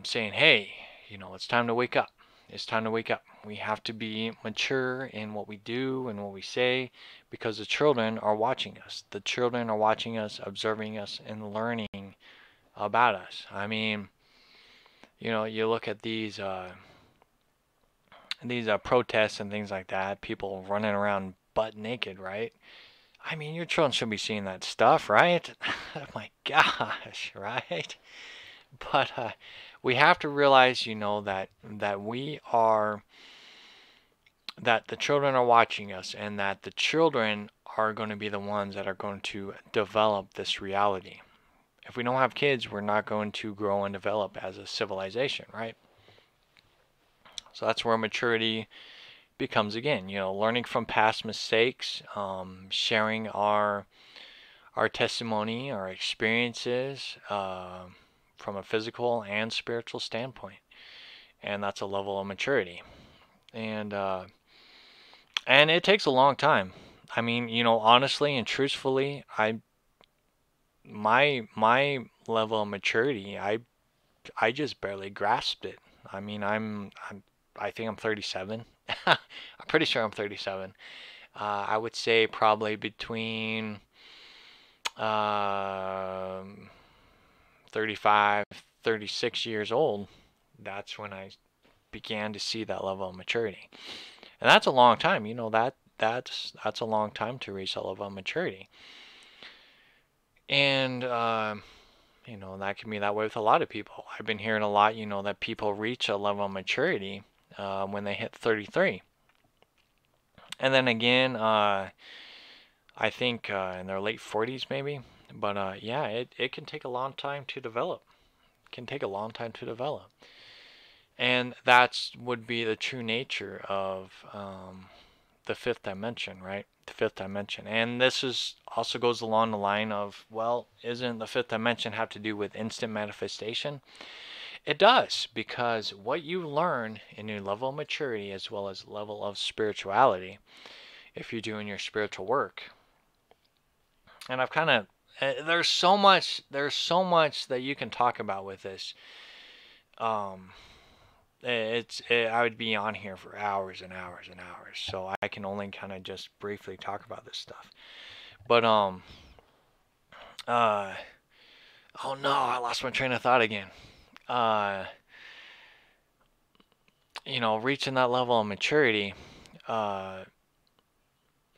saying, hey, it's time to wake up. It's time to wake up. We have to be mature in what we do and what we say, because the children are watching us. The children are watching us, observing us, and learning about us. I mean, you look at these protests and things like that, people running around butt naked, right? I mean, your children should be seeing that stuff, right? Oh my gosh, right? But we have to realize, that we are, that the children are watching us, and that the children are going to be the ones that are going to develop this reality. If we don't have kids, we're not going to grow and develop as a civilization, right? So that's where maturity becomes, again, learning from past mistakes, sharing our testimony, our experiences, from a physical and spiritual standpoint. And that's a level of maturity. And it takes a long time. I mean, honestly and truthfully, my level of maturity, I just barely grasped it. I mean, I think I'm 37. I'm pretty sure I'm 37. I would say probably between um 35, 36 years old. That's when I began to see that level of maturity. And that's a long time. That's a long time to reach that level of maturity. And that can be that way with a lot of people. I've been hearing a lot, that people reach a level of maturity when they hit 33. And then again, I think in their late 40s maybe. But yeah, it can take a long time to develop. It can take a long time to develop. And that's would be the true nature of the fifth dimension, right? The fifth dimension. And this is also goes along the line of, well, isn't the fifth dimension have to do with instant manifestation? It does, because what you learn in your level of maturity as well as level of spirituality, if you're doing your spiritual work, and I've kind of there's so much that you can talk about with this. Um, I would be on here for hours and hours and hours, so I can only kind of just briefly talk about this stuff. But uh, oh no, I lost my train of thought again. Uh, reaching that level of maturity. Uh,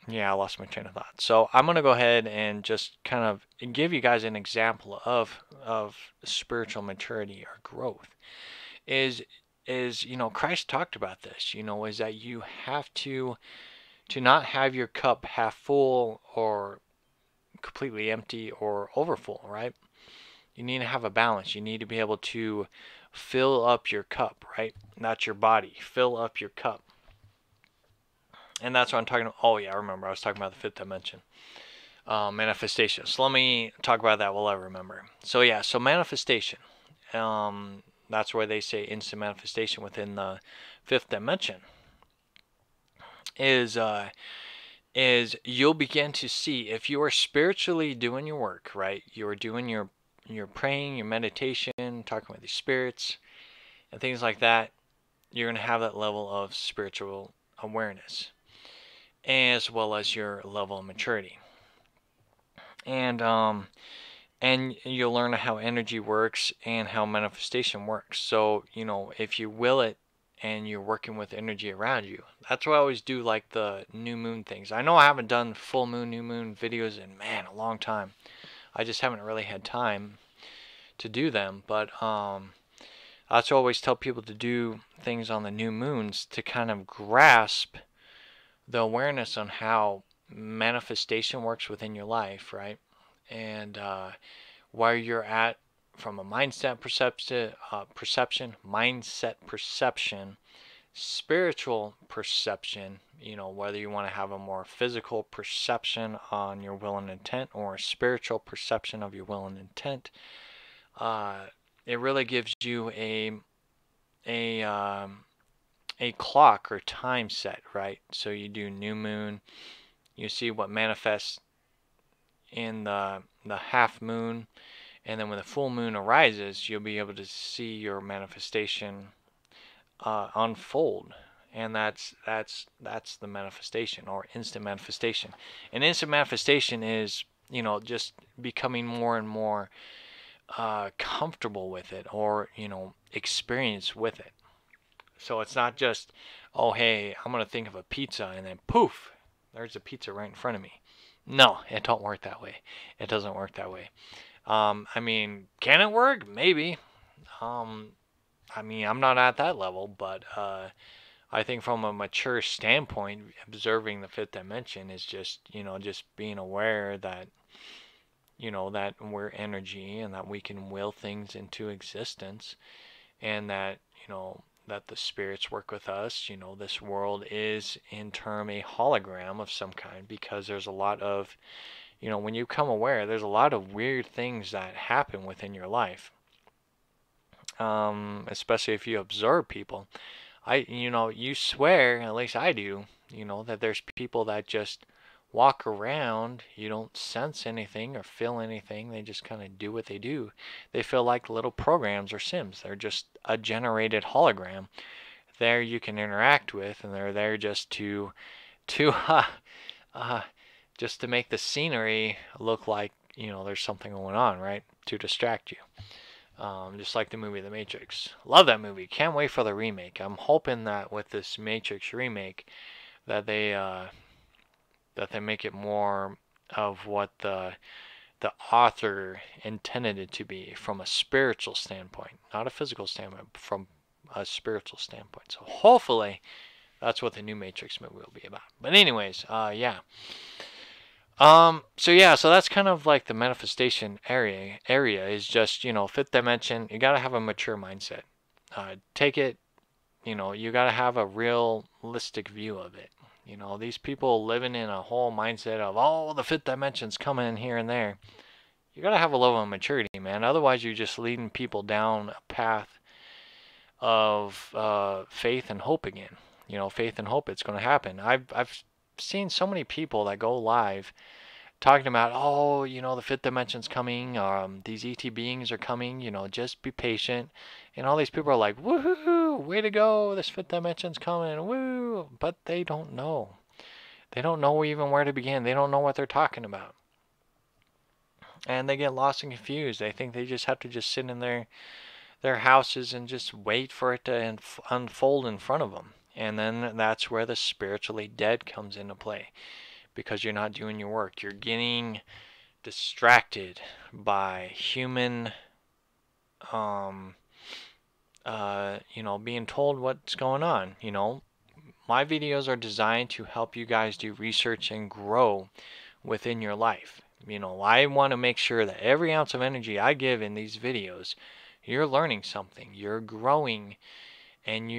yeah, I lost my train of thought. So I'm gonna go ahead and just kind of give you guys an example of spiritual maturity or growth. Is Christ talked about this. Is that you have to not have your cup half full or completely empty or overfull, right? You need to have a balance. You need to be able to fill up your cup, right? Not your body. Fill up your cup. And that's what I'm talking about. Oh, yeah, I remember. I was talking about the fifth dimension. Manifestation. So let me talk about that while I remember. So, yeah, so manifestation. That's where they say instant manifestation within the fifth dimension is you'll begin to see if you are spiritually doing your work, right? You're doing your praying, your meditation, talking with your spirits, and things like that. You're going to have that level of spiritual awareness, as well as your level of maturity, and you'll learn how energy works and how manifestation works. So if you will it and you're working with energy around you. That's why I always do like the new moon things. I know I haven't done full moon, new moon videos in, man, a long time. I just haven't really had time to do them. But I also always tell people to do things on the new moons to kind of grasp the awareness on how manifestation works within your life, right? And where you're at from a mindset perception, spiritual perception, whether you want to have a more physical perception on your will and intent or a spiritual perception of your will and intent. It really gives you a clock or time set, right? So you do new moon, you see what manifests in the half moon, and then when the full moon arises, you'll be able to see your manifestation unfold. And that's the manifestation or instant manifestation. And instant manifestation is just becoming more and more comfortable with it, or experience with it. So it's not just, oh hey, I'm gonna think of a pizza and then poof, there's a pizza right in front of me. No, it don't work that way. It doesn't work that way. I mean, can it work? Maybe. I mean, I'm not at that level, but I think from a mature standpoint, observing the fifth dimension is just just being aware that that we're energy and that we can will things into existence, and that that the spirits work with us. This world is in turn a hologram of some kind, because there's a lot of when you become aware, there's a lot of weird things that happen within your life. Especially if you observe people. You swear, at least I do, that there's people that just walk around, you don't sense anything or feel anything. They just kind of do what they do. They feel like little programs or sims. They're just a generated hologram there you can interact with, and they're there just to uh, just to make the scenery look like, you know, there's something going on, right? To distract you. Just like the movie The Matrix. Love that movie. Can't wait for the remake. I'm hoping that with this Matrix remake that they make it more of what the author intended it to be from a spiritual standpoint, not a physical standpoint, from a spiritual standpoint. So hopefully that's what the new Matrix movie will be about. But anyways, yeah. So that's kind of like the manifestation area is just, you know, fifth dimension. You gotta have a mature mindset. Take it, you know, you gotta have a realistic view of it. You know, these people living in a whole mindset of, oh, the fifth dimension's coming in here and there. You gotta have a level of maturity, man. Otherwise, you're just leading people down a path of faith and hope again. You know, faith and hope, it's gonna happen. I've seen so many people that go live talking about, oh, you know, the fifth dimension's coming, these ET beings are coming, you know, just be patient. And all these people are like, woohoo, way to go, this fifth dimension's coming, woo. But they don't know. They don't know even where to begin. They don't know what they're talking about. And they get lost and confused. They think they just have to just sit in their houses and just wait for it to unfold in front of them. And then that's where the spiritually dead comes into play, because you're not doing your work. You're getting distracted by human, you know, being told what's going on. You know, my videos are designed to help you guys do research and grow within your life. You know, I want to make sure that every ounce of energy I give in these videos, you're learning something, you're growing, and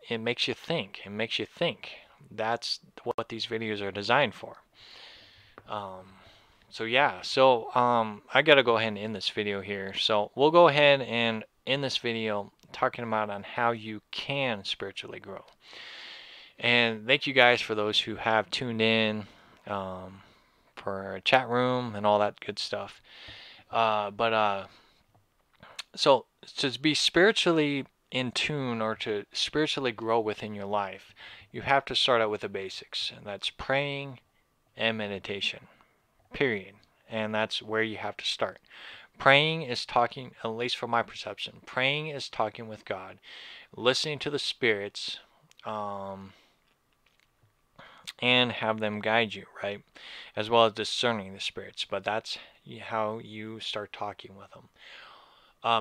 it makes you think. It makes you think. That's what these videos are designed for. So yeah, I gotta go ahead and end this video here. So we'll go ahead and end this video talking about on how you can spiritually grow. And thank you guys for those who have tuned in, for our chat room and all that good stuff. So to be spiritually in tune, or to spiritually grow within your life, you have to start out with the basics, and that's praying and meditation, period. And that's where you have to start. Praying is talking, at least from my perception, praying is talking with God, listening to the spirits, and have them guide you, right? As well as discerning the spirits. But that's how you start talking with them.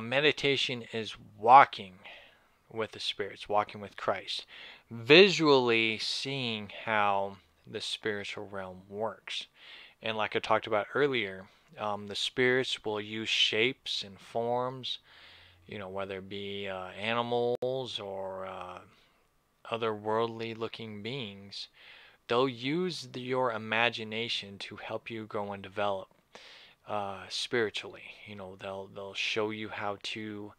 Meditation is walking with the spirits, walking with Christ, visually seeing how the spiritual realm works. And like I talked about earlier, the spirits will use shapes and forms, you know, whether it be animals or otherworldly looking beings. They'll use your imagination to help you grow and develop spiritually. You know, they'll show you how to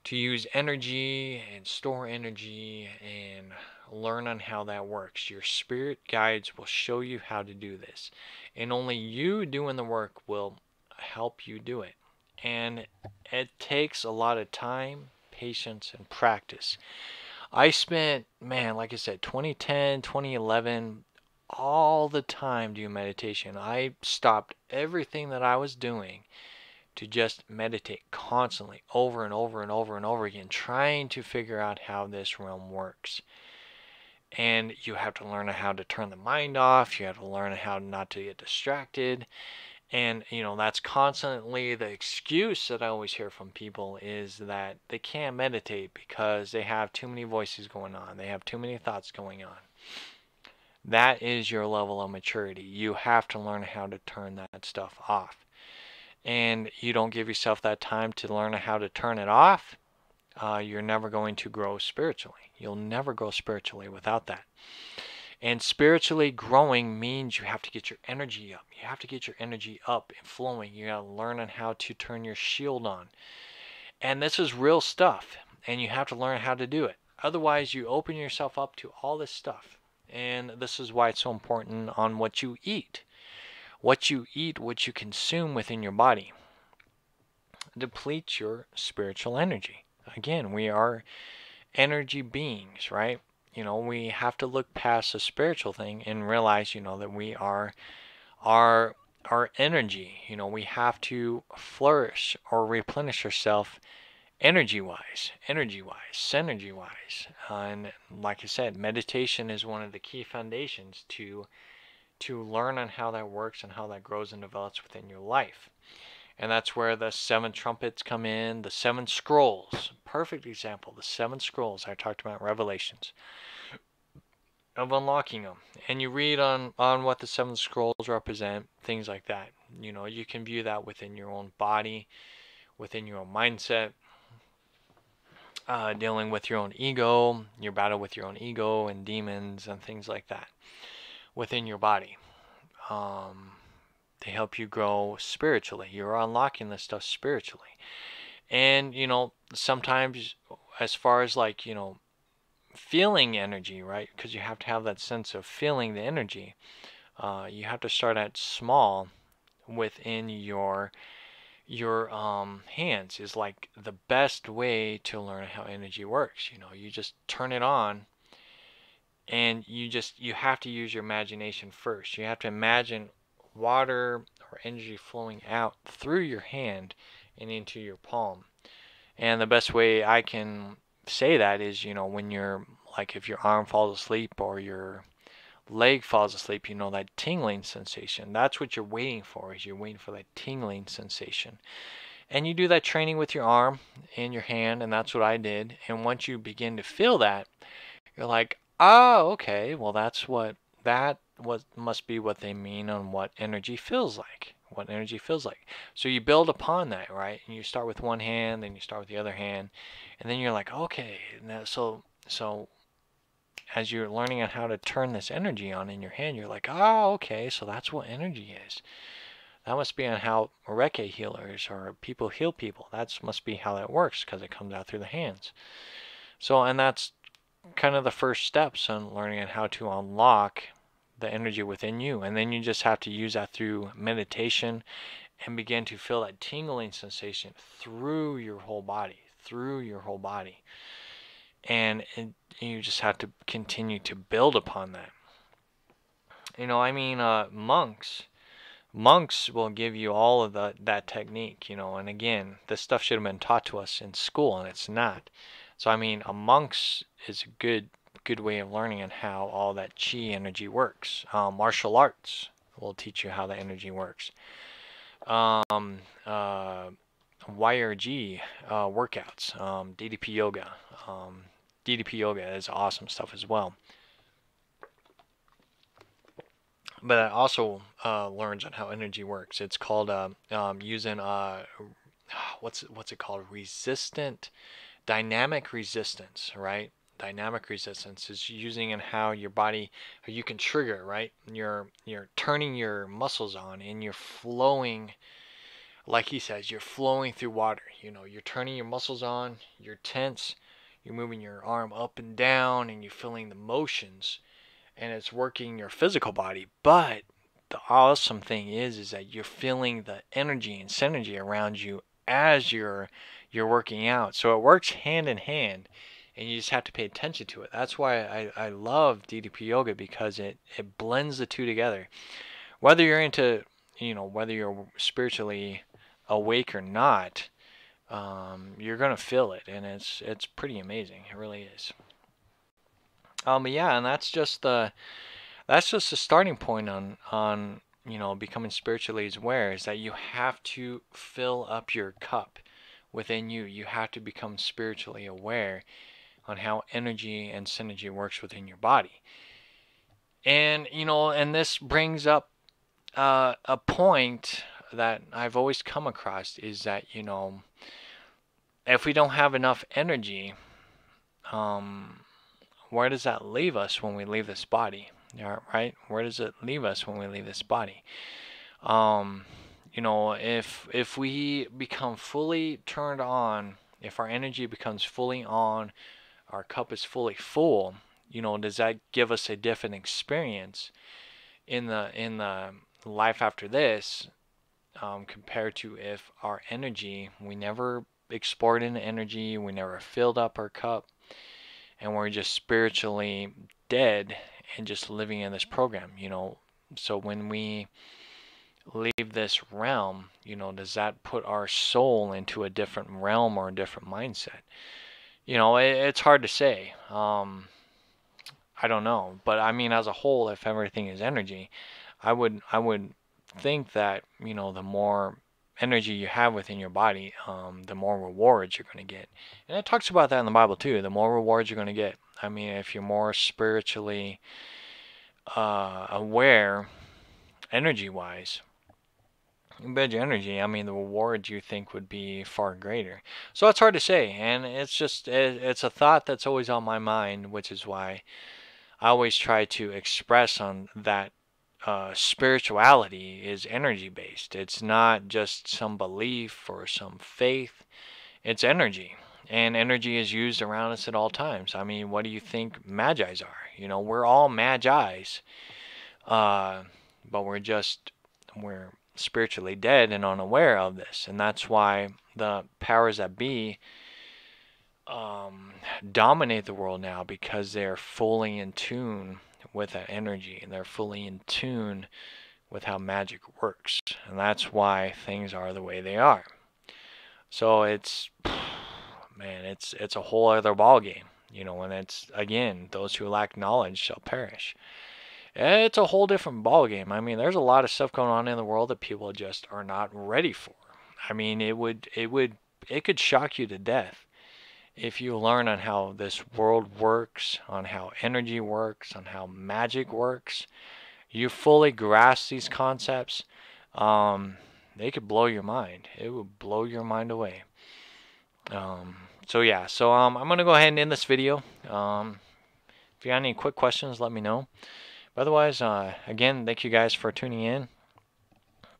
use energy and store energy and learn on how that works. Your spirit guides will show you how to do this, and only you doing the work will help you do it. And it takes a lot of time, patience, and practice. I spent, man, like I said, 2010, 2011, all the time doing meditation. I stopped everything that I was doing to just meditate constantly, over and over and over and over again, trying to figure out how this realm works. And you have to learn how to turn the mind off. You have to learn how not to get distracted. And, you know, that's constantly the excuse that I always hear from people, is that they can't meditate because they have too many voices going on. They have too many thoughts going on. That is your level of maturity. You have to learn how to turn that stuff off. And you don't give yourself that time to learn how to turn it off, you're never going to grow spiritually. You'll never grow spiritually without that. And spiritually growing means you have to get your energy up. You have to get your energy up and flowing. You got to learn on how to turn your shield on. And this is real stuff, and you have to learn how to do it. Otherwise, you open yourself up to all this stuff, And this is why it's so important on what you eat. What you eat, what you consume within your body, depletes your spiritual energy. Again, we are energy beings, right? We have to look past the spiritual thing and realize, that we are our energy. We have to flourish or replenish ourselves energy-wise, synergy-wise. And like I said, meditation is one of the key foundations to learn on how that works and how that grows and develops within your life. And that's where the 7 trumpets come in, the 7 scrolls. Perfect example, the 7 scrolls I talked about in Revelations, of unlocking them. And you read on what the 7 scrolls represent, things like that. You can view that within your own body, within your own mindset, dealing with your own ego, your battle with your own ego and demons and things like that within your body. They help you grow spiritually. You're unlocking this stuff spiritually. And, sometimes as far as like, feeling energy, right? Because you have to have that sense of feeling the energy. You have to start at small within your hands is like the best way to learn how energy works. You just turn it on, and you have to use your imagination first. You have to imagine water or energy flowing out through your hand and into your palm. And the best way I can say that is, when you're like, if your arm falls asleep or your leg falls asleep, that tingling sensation. That's what you're waiting for, is you're waiting for that tingling sensation. And you do that training with your arm and your hand, and that's what I did. And once you begin to feel that, you're like, oh, okay, well, that must be what they mean on what energy feels like. What energy feels like. So you build upon that, right? And you start with one hand, then you start with the other hand, and then you're like, okay, now, so as you're learning on how to turn this energy on in your hand, you're like, oh, okay, so that's what energy is. That must be on how Reiki healers or people heal people. That must be how that works, because it comes out through the hands. So, and that's kind of the first steps on learning on how to unlock the energy within you. And then you just have to use that through meditation and begin to feel that tingling sensation through your whole body, And you just have to continue to build upon that. Monks will give you all of that technique, and again, this stuff should have been taught to us in school, and it's not. So a monk's is a good way of learning on how all that chi energy works. Martial arts will teach you how the energy works. YRG workouts, DDP yoga. DDP yoga is awesome stuff as well. But it also learns on how energy works. It's called using what's it called? Dynamic resistance, right? Dynamic resistance is using in how your body, how you can trigger, right? You're turning your muscles on, and you're flowing, like he says, you're flowing through water. You're turning your muscles on, you're tense, you're moving your arm up and down, and you're feeling the motions, and it's working your physical body. But the awesome thing is that you're feeling the energy and synergy around you as you're working out. So it works hand in hand, and you just have to pay attention to it. That's why I love DDP yoga, because it blends the two together. Whether you're into, whether you're spiritually awake or not, you're gonna feel it, and it's pretty amazing. It really is. But yeah, and that's just a starting point on becoming spiritually aware, is that you have to fill up your cup within you. You have to become spiritually aware on how energy and synergy works within your body. And and this brings up a point that I've always come across, is that if we don't have enough energy, where does that leave us when we leave this body? Right? Where does it leave us when we leave this body? If we become fully turned on, if our energy becomes fully on, our cup is fully full, does that give us a different experience in the life after this, compared to if our energy, we never explored into energy, we never filled up our cup, and we're just spiritually dead and just living in this program, So when we leave this realm, does that put our soul into a different realm or a different mindset? It's hard to say. I don't know, but I mean, as a whole, if everything is energy, I would think that the more energy you have within your body, the more rewards you're going to get, and it talks about that in the Bible too. The more rewards you're going to get. I mean, if you're more spiritually aware, energy-wise, you bet your energy. I mean, the rewards you think would be far greater. So it's hard to say, and it's a thought that's always on my mind, which is why I always try to express on that spirituality is energy based. It's not just some belief or some faith, it's energy. And energy is used around us at all times. I mean, what do you think magi's are? We're all magi's, but we're spiritually dead and unaware of this. And that's why the powers that be dominate the world now, because they're fully in tune with that energy, and they're fully in tune with how magic works, and that's why things are the way they are. So it's man, it's a whole other ball game, and it's, again, those who lack knowledge shall perish. It's a whole different ball game. I mean, there's a lot of stuff going on in the world that people just are not ready for. I mean, it could shock you to death if you learn on how this world works, on how energy works, on how magic works. You fully grasp these concepts, they could blow your mind. It would blow your mind away. So yeah, I'm gonna go ahead and end this video. If you got any quick questions, let me know. But otherwise, again, thank you guys for tuning in.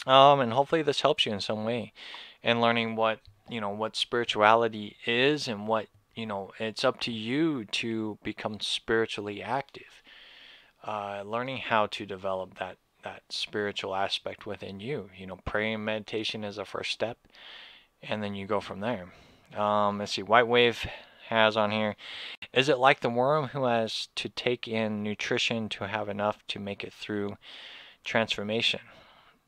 And hopefully this helps you in some way in learning what spirituality is, and what it's up to you to become spiritually active. Learning how to develop that spiritual aspect within you. Prayer and meditation is the first step, and then you go from there. Let's see. White Wave has on here: is it like the worm who has to take in nutrition to have enough to make it through transformation?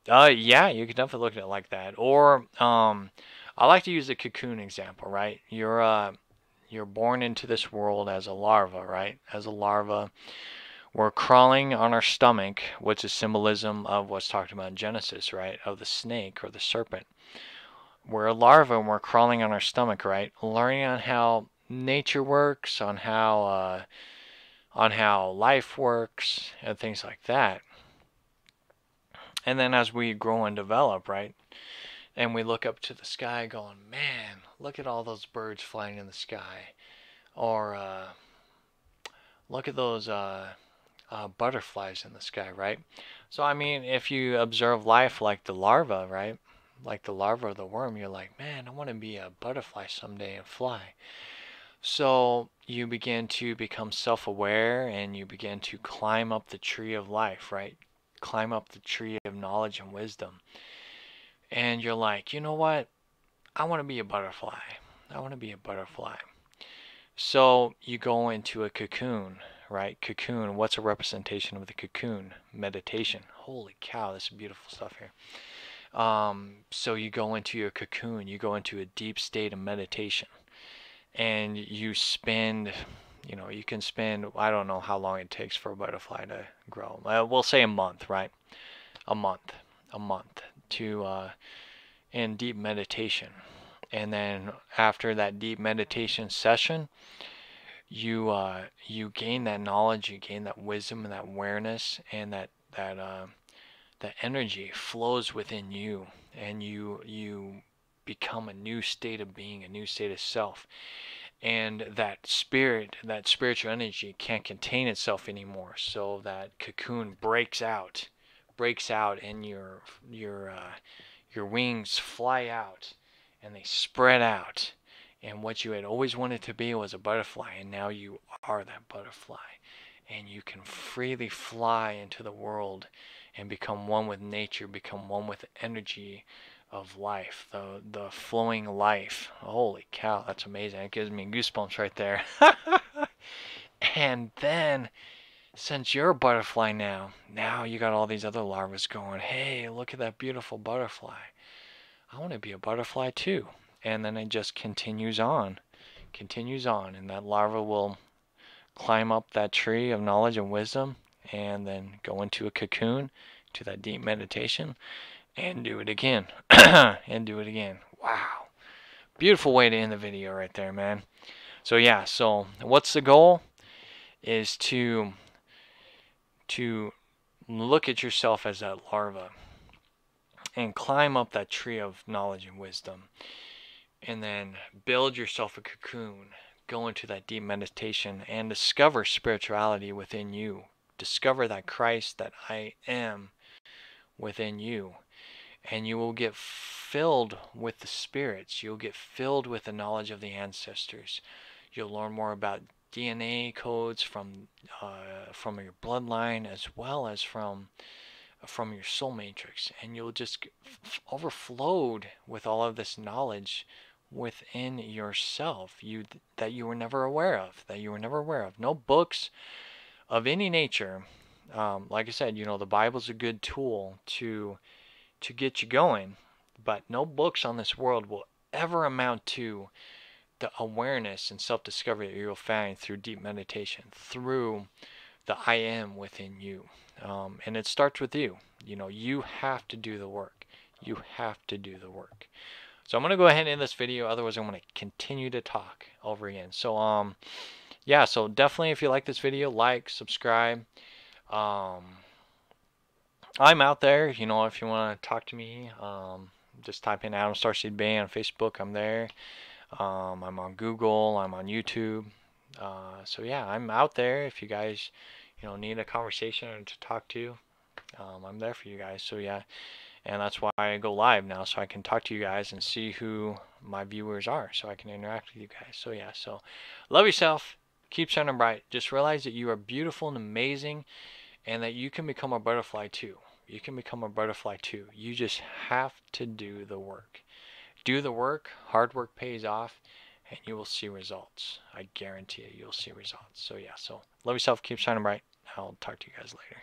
Yeah, you could definitely look at it like that. Or I like to use the cocoon example, right? You're born into this world as a larva, right? As a larva, we're crawling on our stomach, which is symbolism of what's talked about in Genesis, right? Of the snake or the serpent. We're a larva and we're crawling on our stomach, right? Learning on how nature works, on how life works, and things like that. And then as we grow and develop, right? And we look up to the sky going, man, look at all those birds flying in the sky. Or look at those butterflies in the sky, right? So, I mean, if you observe life like the larva, right? Like the larva of the worm, you're like, man, I want to be a butterfly someday and fly. So you begin to become self-aware, and you begin to climb up the tree of life, right? Climb up the tree of knowledge and wisdom. And you're like, you know what? I want to be a butterfly. I want to be a butterfly. So you go into a cocoon, right? Cocoon, what's a representation of the cocoon? Meditation. Holy cow, this is beautiful stuff here. So you go into your cocoon, you go into a deep state of meditation, and you spend, you can spend, I don't know how long it takes for a butterfly to grow. We'll say a month, right? A month to in deep meditation. And then after that deep meditation session, you gain that knowledge, you gain that wisdom and that awareness, and that energy flows within you, and you become a new state of being, a new state of self. And that spiritual energy can't contain itself anymore, so that cocoon breaks out, and your wings fly out, and they spread out, And what you had always wanted to be was a butterfly, and now you are that butterfly. And you can freely fly into the world and become one with nature, become one with the energy of life, the flowing life. Holy cow, that's amazing. It gives me goosebumps right there. And then, since you're a butterfly now you got all these other larvae going, hey, look at that beautiful butterfly. I want to be a butterfly too. And then it just continues on, and that larva will climb up that tree of knowledge and wisdom, and then go into a cocoon, to that deep meditation, and do it again, and do it again. Wow. Beautiful way to end the video right there, man. So yeah, so what's the goal? Is to look at yourself as that larva and climb up that tree of knowledge and wisdom, and then build yourself a cocoon, go into that deep meditation, and discover spirituality within you. Discover that Christ, that I am within you. And you will get filled with the spirits. You'll get filled with the knowledge of the ancestors. You'll learn more about DNA codes from your bloodline, as well as from your soul matrix, and you'll just get overflowed with all of this knowledge within yourself, that you were never aware of, No books of any nature. Like I said, the Bible's a good tool to get you going, but no books on this world will ever amount to the awareness and self-discovery that you'll find through deep meditation, through the I am within you. And it starts with you. You have to do the work. You have to do the work. So I'm going to go ahead and end this video. Otherwise, I'm going to continue to talk over again. So, yeah, so definitely if you like this video, like, subscribe. I'm out there, if you want to talk to me, just type in Adam Starseed Bay on Facebook. I'm there. I'm on Google. I'm on YouTube. So yeah, I'm out there. If you guys, need a conversation or to talk to, I'm there for you guys. So yeah, and that's why I go live now, so I can talk to you guys and see who my viewers are, so I can interact with you guys. So yeah, so love yourself. Keep shining bright. Just realize that you are beautiful and amazing, and that you can become a butterfly too. You can become a butterfly too. You just have to do the work. Do the work. Hard work pays off, and you will see results. I guarantee you, you'll see results. So yeah, so love yourself. Keep shining bright. I'll talk to you guys later.